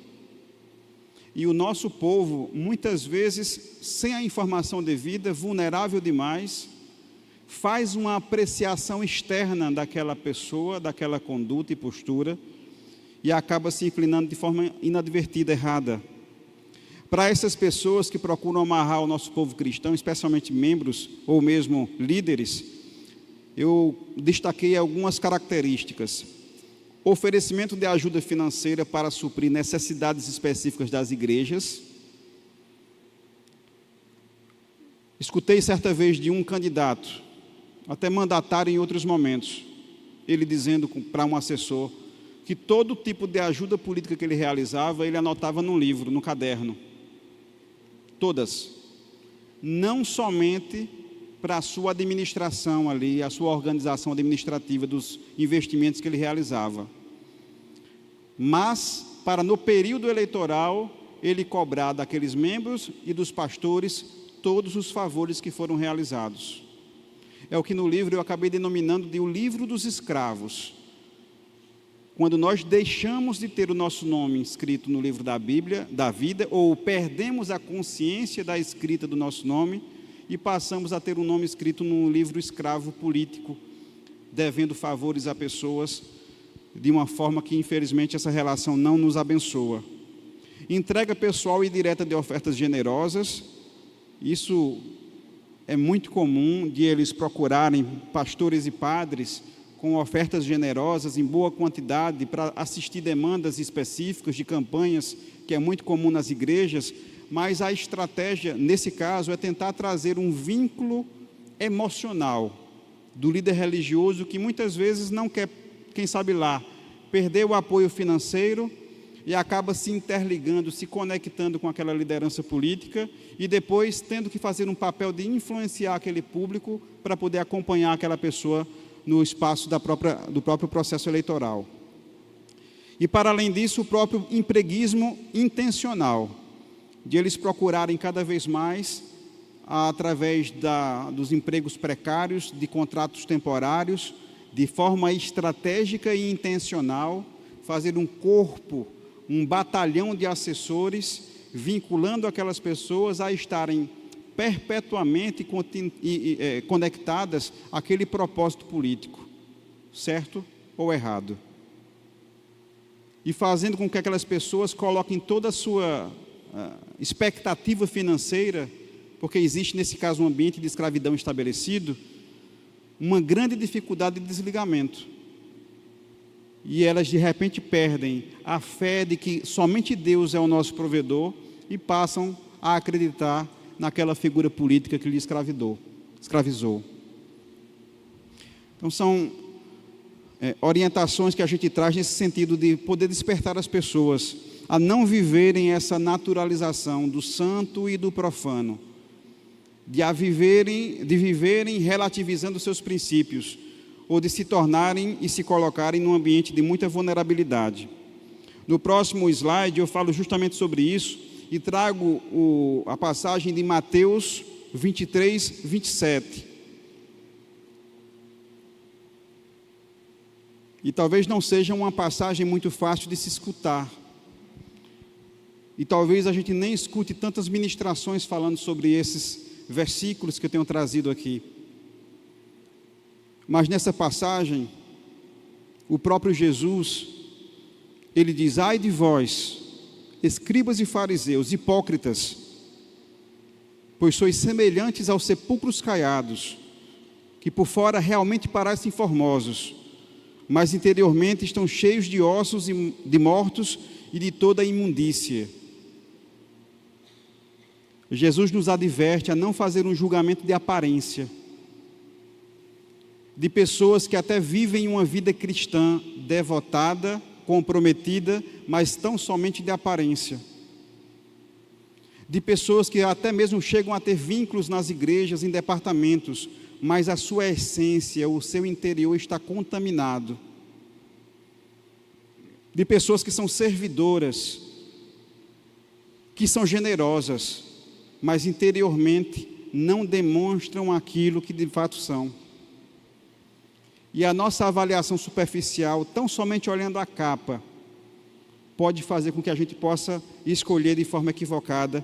E o nosso povo, muitas vezes, sem a informação devida, vulnerável demais, faz uma apreciação externa daquela pessoa, daquela conduta e postura, e acaba se inclinando de forma inadvertida, errada. Para essas pessoas que procuram amarrar o nosso povo cristão, especialmente membros ou mesmo líderes, eu destaquei algumas características. Oferecimento de ajuda financeira para suprir necessidades específicas das igrejas. Escutei certa vez de um candidato, até mandatário em outros momentos, ele dizendo para um assessor que todo tipo de ajuda política que ele realizava, ele anotava num livro, no caderno. Todas. Não somente para a sua administração ali, a sua organização administrativa dos investimentos que ele realizava, mas para no período eleitoral ele cobrar daqueles membros e dos pastores todos os favores que foram realizados. É o que no livro eu acabei denominando de o livro dos escravos. Quando nós deixamos de ter o nosso nome escrito no livro da Bíblia, da vida, ou perdemos a consciência da escrita do nosso nome e passamos a ter um nome escrito num livro escravo político, devendo favores a pessoas, de uma forma que infelizmente essa relação não nos abençoa. Entrega pessoal e direta de ofertas generosas, isso é muito comum de eles procurarem pastores e padres com ofertas generosas em boa quantidade para assistir demandas específicas de campanhas, que é muito comum nas igrejas, mas a estratégia, nesse caso, é tentar trazer um vínculo emocional do líder religioso que muitas vezes não quer, quem sabe lá, perder o apoio financeiro e acaba se interligando, se conectando com aquela liderança política e depois tendo que fazer um papel de influenciar aquele público para poder acompanhar aquela pessoa no espaço do próprio processo eleitoral. E, para além disso, o próprio empreguismo intencional, de eles procurarem cada vez mais, através dos empregos precários, de contratos temporários, de forma estratégica e intencional, fazer um corpo, um batalhão de assessores, vinculando aquelas pessoas a estarem perpetuamente conectadas àquele propósito político, certo ou errado. E fazendo com que aquelas pessoas coloquem toda a sua expectativa financeira, porque existe nesse caso um ambiente de escravidão estabelecido, uma grande dificuldade de desligamento. E elas de repente perdem a fé de que somente Deus é o nosso provedor e passam a acreditar naquela figura política que lhe escravizou. Então são orientações que a gente traz nesse sentido de poder despertar as pessoas a não viverem essa naturalização do santo e do profano, de viverem relativizando seus princípios, ou de se tornarem e se colocarem num ambiente de muita vulnerabilidade. No próximo slide eu falo justamente sobre isso e trago a passagem de Mateus 23, 27. E talvez não seja uma passagem muito fácil de se escutar. E talvez a gente nem escute tantas ministrações falando sobre esses versículos que eu tenho trazido aqui. Mas nessa passagem, o próprio Jesus, ele diz: ai de vós, escribas e fariseus, hipócritas, pois sois semelhantes aos sepulcros caiados, que por fora realmente parecem formosos, mas interiormente estão cheios de ossos de mortos e de toda a imundícia. Jesus nos adverte a não fazer um julgamento de aparência, de pessoas que até vivem uma vida cristã devotada, comprometida, mas tão somente de aparência. De pessoas que até mesmo chegam a ter vínculos nas igrejas, em departamentos, mas a sua essência, o seu interior está contaminado. De pessoas que são servidoras, que são generosas, mas interiormente não demonstram aquilo que de fato são. E a nossa avaliação superficial, tão somente olhando a capa, pode fazer com que a gente possa escolher de forma equivocada,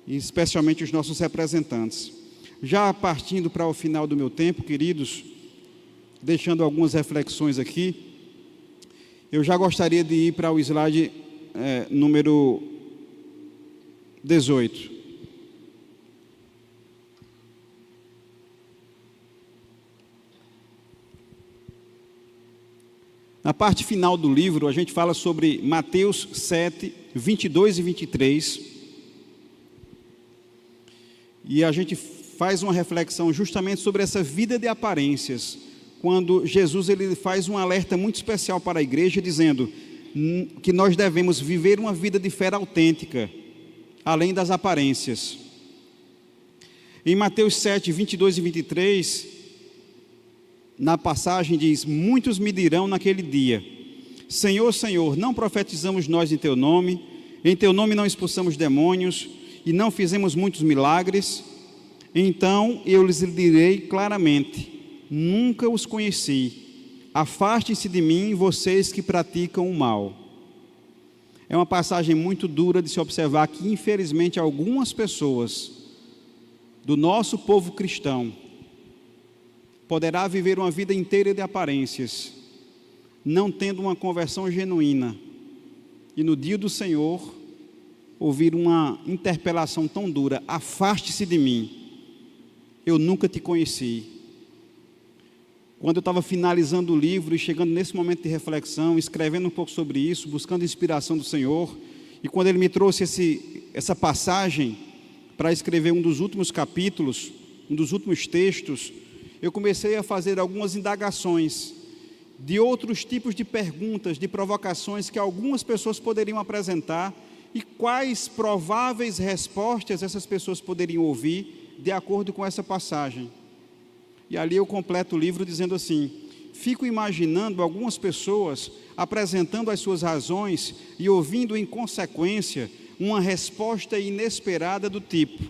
especialmente os nossos representantes. Já partindo para o final do meu tempo, queridos, deixando algumas reflexões aqui, eu já gostaria de ir para o slide número 18. Na parte final do livro, a gente fala sobre Mateus 7, 22 e 23. E a gente faz uma reflexão justamente sobre essa vida de aparências, quando Jesus ele faz um alerta muito especial para a igreja, dizendo que nós devemos viver uma vida de fé autêntica, além das aparências. Em Mateus 7, 22 e 23... na passagem diz: muitos me dirão naquele dia: Senhor, Senhor, não profetizamos nós em Teu nome não expulsamos demônios, e não fizemos muitos milagres? Então eu lhes direi claramente: nunca os conheci, afastem-se de mim, vocês que praticam o mal. É uma passagem muito dura de se observar que, infelizmente, algumas pessoas do nosso povo cristão poderá viver uma vida inteira de aparências, não tendo uma conversão genuína, e no dia do Senhor ouvir uma interpelação tão dura: afaste-se de mim, eu nunca te conheci. Quando eu estava finalizando o livro e chegando nesse momento de reflexão, escrevendo um pouco sobre isso, buscando inspiração do Senhor, e quando Ele me trouxe essa passagem para escrever um dos últimos capítulos, um dos últimos textos, eu comecei a fazer algumas indagações de outros tipos de perguntas, de provocações que algumas pessoas poderiam apresentar e quais prováveis respostas essas pessoas poderiam ouvir de acordo com essa passagem. E ali eu completo o livro dizendo assim: fico imaginando algumas pessoas apresentando as suas razões e ouvindo em consequência uma resposta inesperada do tipo: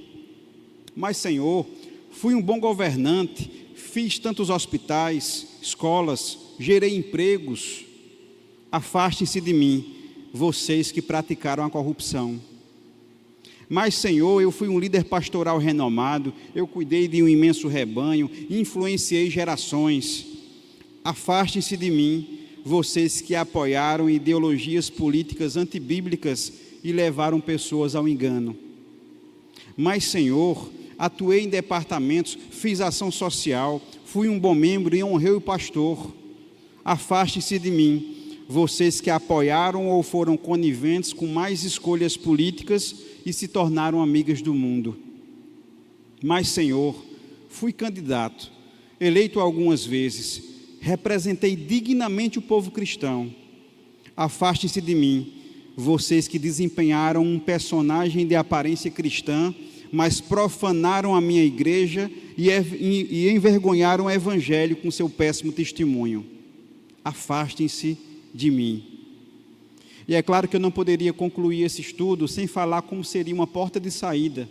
mas Senhor, fui um bom governante, fiz tantos hospitais, escolas, gerei empregos. Afastem-se de mim, vocês que praticaram a corrupção. Mas Senhor, eu fui um líder pastoral renomado, eu cuidei de um imenso rebanho, influenciei gerações. Afastem-se de mim, vocês que apoiaram ideologias políticas antibíblicas e levaram pessoas ao engano. Mas Senhor, atuei em departamentos, fiz ação social, fui um bom membro e honrei o pastor. Afastem-se de mim, vocês que apoiaram ou foram coniventes com mais escolhas políticas e se tornaram amigas do mundo. Mas Senhor, fui candidato, eleito algumas vezes, representei dignamente o povo cristão. Afastem-se de mim, vocês que desempenharam um personagem de aparência cristã, mas profanaram a minha igreja e envergonharam o evangelho com seu péssimo testemunho. Afastem-se de mim. E é claro que eu não poderia concluir esse estudo sem falar como seria uma porta de saída.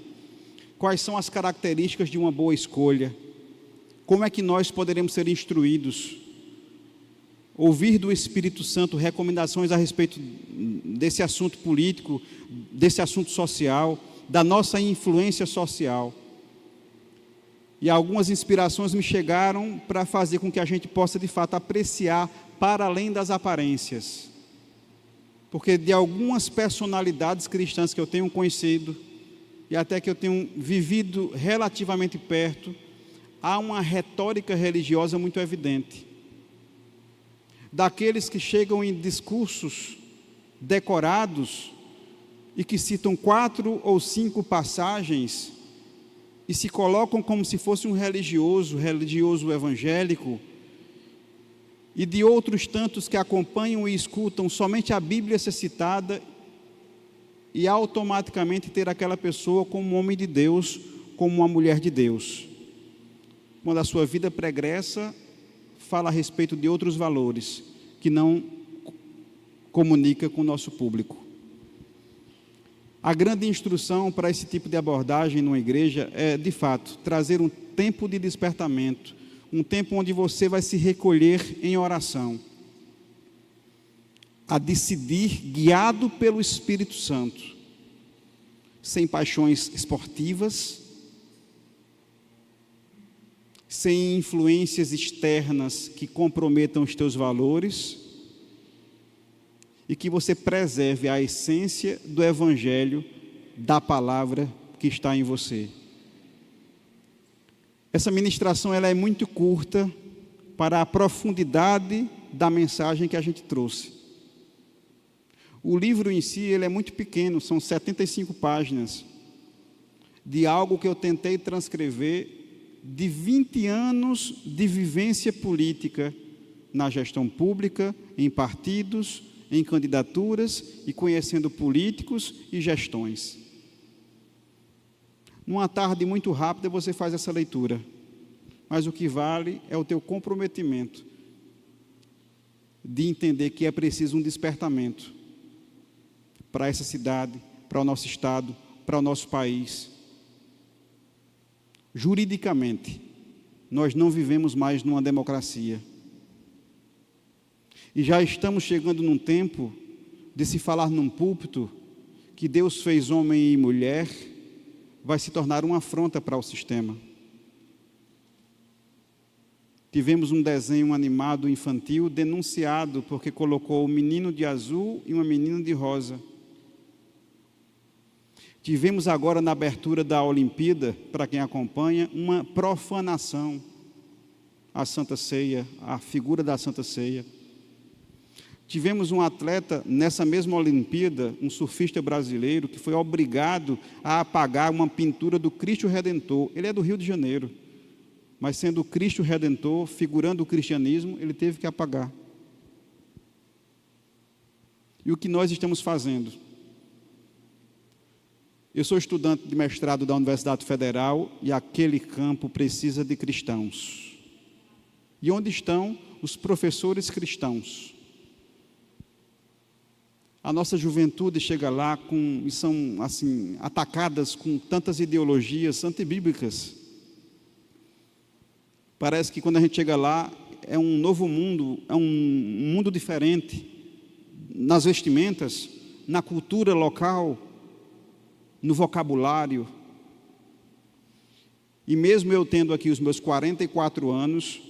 Quais são as características de uma boa escolha? Como é que nós poderemos ser instruídos? Ouvir do Espírito Santo recomendações a respeito desse assunto político, desse assunto social, da nossa influência social. E algumas inspirações me chegaram para fazer com que a gente possa de fato apreciar para além das aparências. Porque de algumas personalidades cristãs que eu tenho conhecido, e até que eu tenho vivido relativamente perto, há uma retórica religiosa muito evidente. Daqueles que chegam em discursos decorados, e que citam 4 ou 5 passagens, e se colocam como se fosse um religioso evangélico, e de outros tantos que acompanham e escutam somente a Bíblia ser citada e automaticamente ter aquela pessoa como um homem de Deus, como uma mulher de Deus. Quando a sua vida pregressa, fala a respeito de outros valores que não comunica com o nosso público. A grande instrução para esse tipo de abordagem numa igreja é, de fato, trazer um tempo de despertamento, um tempo onde você vai se recolher em oração, a decidir guiado pelo Espírito Santo, sem paixões esportivas, sem influências externas que comprometam os teus valores, e que você preserve a essência do Evangelho, da palavra que está em você. Essa ministração ela é muito curta para a profundidade da mensagem que a gente trouxe. O livro em si ele é muito pequeno, são 75 páginas, de algo que eu tentei transcrever de 20 anos de vivência política na gestão pública, em partidos, em candidaturas e conhecendo políticos e gestões. Numa tarde muito rápida você faz essa leitura, mas o que vale é o teu comprometimento de entender que é preciso um despertamento para essa cidade, para o nosso estado, para o nosso país. Juridicamente, nós não vivemos mais numa democracia. E já estamos chegando num tempo de se falar num púlpito que Deus fez homem e mulher, vai se tornar uma afronta para o sistema. Tivemos um desenho animado infantil denunciado porque colocou um menino de azul e uma menina de rosa. Tivemos agora na abertura da Olimpíada, para quem acompanha, uma profanação à Santa Ceia, à figura da Santa Ceia. Tivemos um atleta nessa mesma Olimpíada, um surfista brasileiro, que foi obrigado a apagar uma pintura do Cristo Redentor. Ele é do Rio de Janeiro, mas sendo o Cristo Redentor, figurando o cristianismo, ele teve que apagar. E o que nós estamos fazendo? Eu sou estudante de mestrado da Universidade Federal e aquele campo precisa de cristãos. E onde estão os professores cristãos? A nossa juventude chega lá e são assim atacadas com tantas ideologias antibíblicas. Parece que quando a gente chega lá é um novo mundo, é um mundo diferente nas vestimentas, na cultura local, no vocabulário. E mesmo eu tendo aqui os meus 44 anos,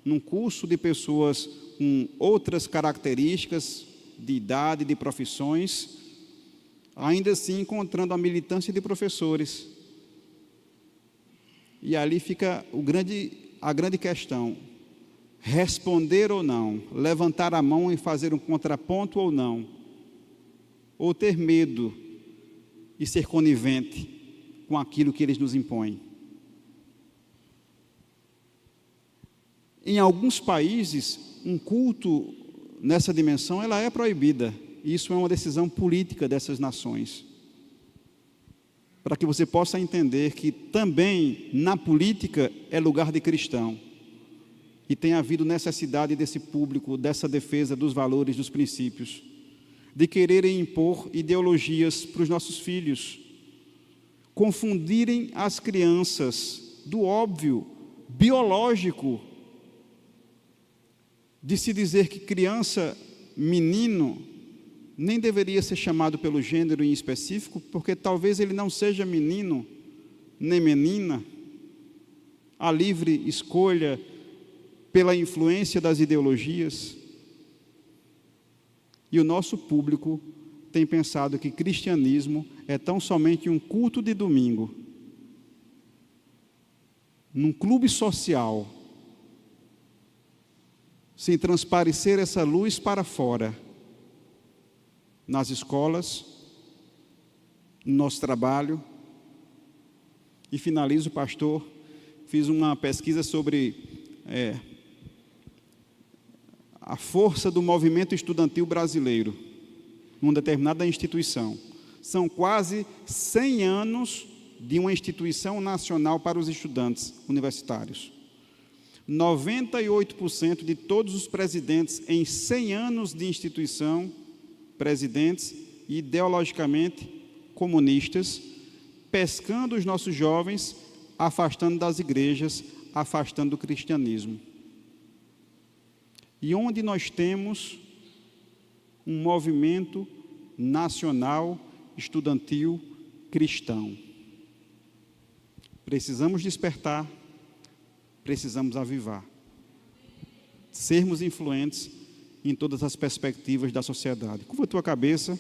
num curso de pessoas com outras características de idade, de profissões, ainda assim encontrando a militância de professores. E ali fica a grande questão: responder ou não, levantar a mão e fazer um contraponto ou não, ou ter medo e ser conivente com aquilo que eles nos impõem. Em alguns países, um culto nessa dimensão, ela é proibida. Isso é uma decisão política dessas nações. Para que você possa entender que também na política é lugar de cristão. E tem havido necessidade desse público, dessa defesa dos valores, dos princípios, de quererem impor ideologias para os nossos filhos, confundirem as crianças do óbvio, biológico, de se dizer que criança, menino, nem deveria ser chamado pelo gênero em específico, porque talvez ele não seja menino, nem menina, a livre escolha pela influência das ideologias. E o nosso público tem pensado que cristianismo é tão somente um culto de domingo, num clube social, sem transparecer essa luz para fora, nas escolas, no nosso trabalho. E finalizo, pastor, fiz uma pesquisa sobre a força do movimento estudantil brasileiro, numa determinada instituição. São quase 100 anos de uma instituição nacional para os estudantes universitários. 98% de todos os presidentes em 100 anos de instituição, presidentes ideologicamente comunistas, pescando os nossos jovens, afastando das igrejas, afastando do cristianismo. E onde nós temos um movimento nacional estudantil cristão. Precisamos despertar, precisamos avivar, sermos influentes em todas as perspectivas da sociedade. Curva a tua cabeça,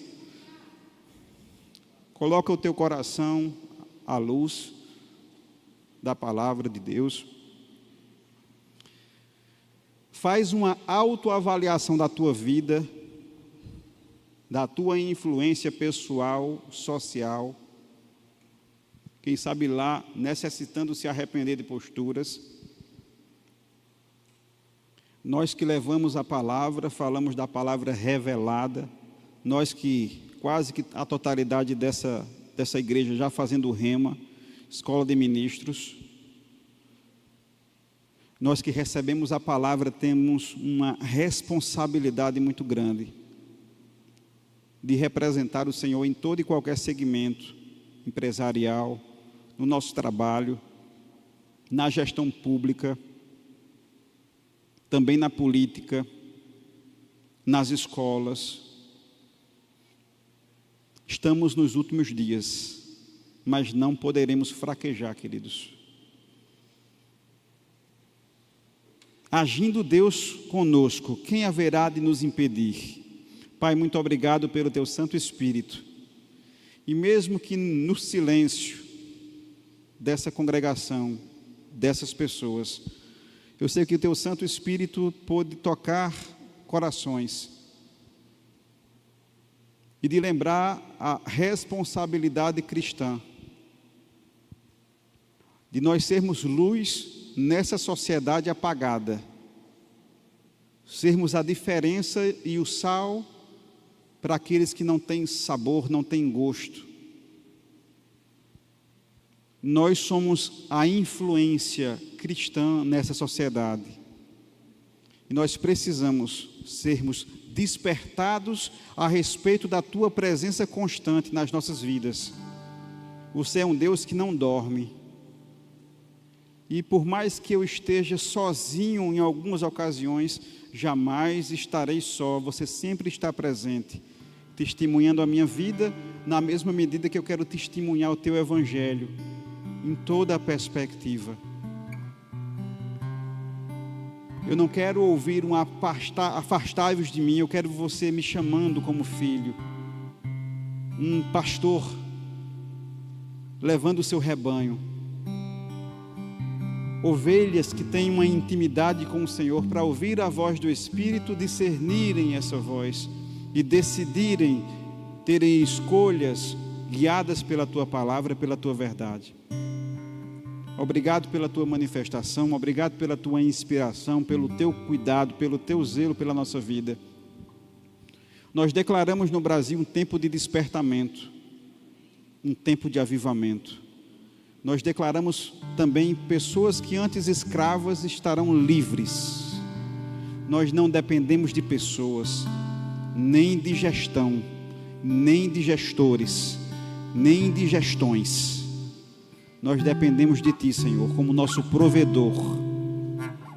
coloca o teu coração à luz da palavra de Deus. Faz uma autoavaliação da tua vida, da tua influência pessoal, social. Quem sabe lá, necessitando se arrepender de posturas. Nós que levamos a palavra, falamos da palavra revelada. Nós que, quase que a totalidade dessa igreja já fazendo rema, escola de ministros. Nós que recebemos a palavra temos uma responsabilidade muito grande de representar o Senhor em todo e qualquer segmento empresarial, no nosso trabalho, na gestão pública, também na política, nas escolas. Estamos nos últimos dias, mas não poderemos fraquejar, queridos. Agindo Deus conosco, quem haverá de nos impedir? Pai, muito obrigado pelo Teu Santo Espírito. E mesmo que no silêncio dessa congregação, dessas pessoas, eu sei que o Teu Santo Espírito pôde tocar corações e de lembrar a responsabilidade cristã de nós sermos luz nessa sociedade apagada, sermos a diferença e o sal para aqueles que não têm sabor, não têm gosto. Nós somos a influência cristã nessa sociedade. E nós precisamos sermos despertados a respeito da Tua presença constante nas nossas vidas. Você é um Deus que não dorme. E por mais que eu esteja sozinho em algumas ocasiões, jamais estarei só. Você sempre está presente, testemunhando a minha vida, na mesma medida que eu quero testemunhar o Teu Evangelho, em toda a perspectiva. Eu não quero ouvir um afastai-vos de mim, eu quero você me chamando como filho, um pastor, levando o seu rebanho, ovelhas que têm uma intimidade com o Senhor, para ouvir a voz do Espírito, discernirem essa voz e decidirem, terem escolhas guiadas pela Tua palavra, pela Tua verdade. Obrigado pela Tua manifestação, obrigado pela Tua inspiração, pelo Teu cuidado, pelo Teu zelo pela nossa vida. Nós declaramos no Brasil um tempo de despertamento, um tempo de avivamento. Nós declaramos também pessoas que antes escravas estarão livres. Nós não dependemos de pessoas, nem de gestão, nem de gestores, nem de gestões. Nós dependemos de Ti, Senhor, como nosso provedor.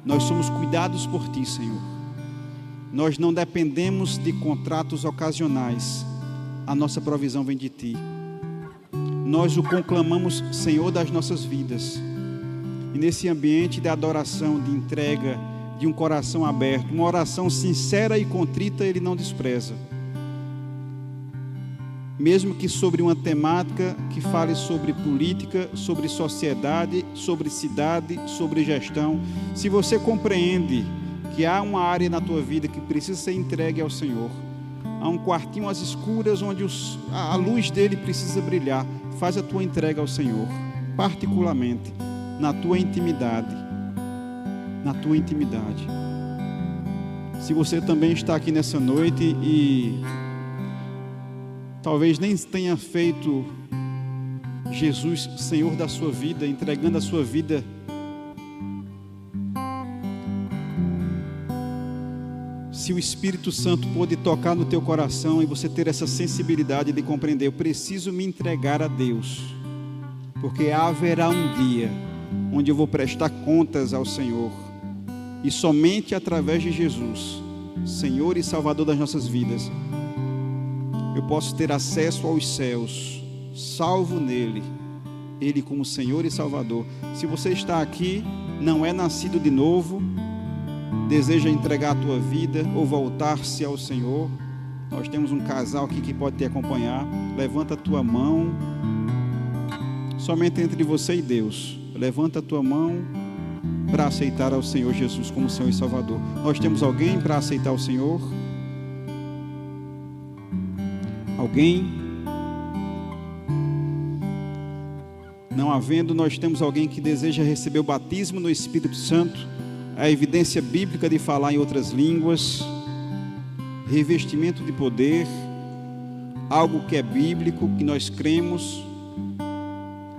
Nós somos cuidados por Ti, Senhor. Nós não dependemos de contratos ocasionais. A nossa provisão vem de Ti. Nós o conclamamos Senhor das nossas vidas. E nesse ambiente de adoração, de entrega, de um coração aberto, uma oração sincera e contrita, Ele não despreza. Mesmo que sobre uma temática que fale sobre política, sobre sociedade, sobre cidade, sobre gestão, se você compreende que há uma área na tua vida que precisa ser entregue ao Senhor, há um quartinho às escuras onde a luz dele precisa brilhar, faz a tua entrega ao Senhor, particularmente na tua intimidade. Na tua intimidade. Se você também está aqui nessa noite e talvez nem tenha feito Jesus Senhor da sua vida, entregando a sua vida, se o Espírito Santo pôde tocar no teu coração e você ter essa sensibilidade de compreender, eu preciso me entregar a Deus, porque haverá um dia onde eu vou prestar contas ao Senhor, e somente através de Jesus, Senhor e Salvador das nossas vidas, eu posso ter acesso aos céus, salvo nele, Ele como Senhor e Salvador. Se você está aqui, não é nascido de novo, deseja entregar a tua vida ou voltar-se ao Senhor, nós temos um casal aqui que pode te acompanhar. Levanta a tua mão, somente entre você e Deus. Levanta a tua mão para aceitar ao Senhor Jesus como Senhor e Salvador. Nós temos alguém para aceitar o Senhor? Alguém? Não havendo, nós temos alguém que deseja receber o batismo no Espírito Santo, a evidência bíblica de falar em outras línguas, revestimento de poder, algo que é bíblico, que nós cremos,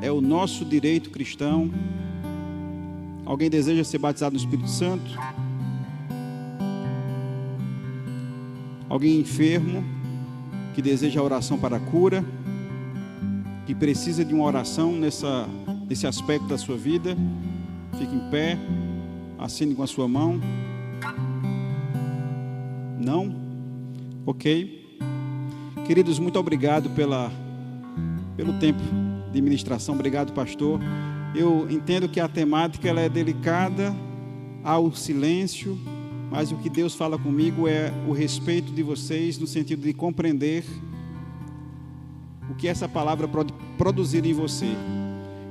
é o nosso direito cristão. Alguém deseja ser batizado no Espírito Santo? Alguém enfermo, que deseja oração para a cura, que precisa de uma oração nesse aspecto da sua vida? Fique em pé, assine com a sua mão. Não? Ok. Queridos, muito obrigado pelo tempo de ministração. Obrigado, pastor. Eu entendo que a temática ela é delicada, há o silêncio, mas o que Deus fala comigo é o respeito de vocês, no sentido de compreender o que essa palavra pode produzir em você.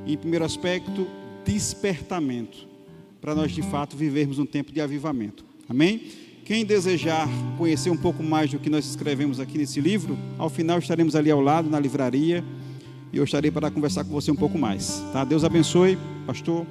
Em primeiro aspecto, despertamento, para nós de fato vivermos um tempo de avivamento. Amém? Quem desejar conhecer um pouco mais do que nós escrevemos aqui nesse livro, ao final estaremos ali ao lado, na livraria, e eu estarei para conversar com você um pouco mais. Tá? Deus abençoe, pastor.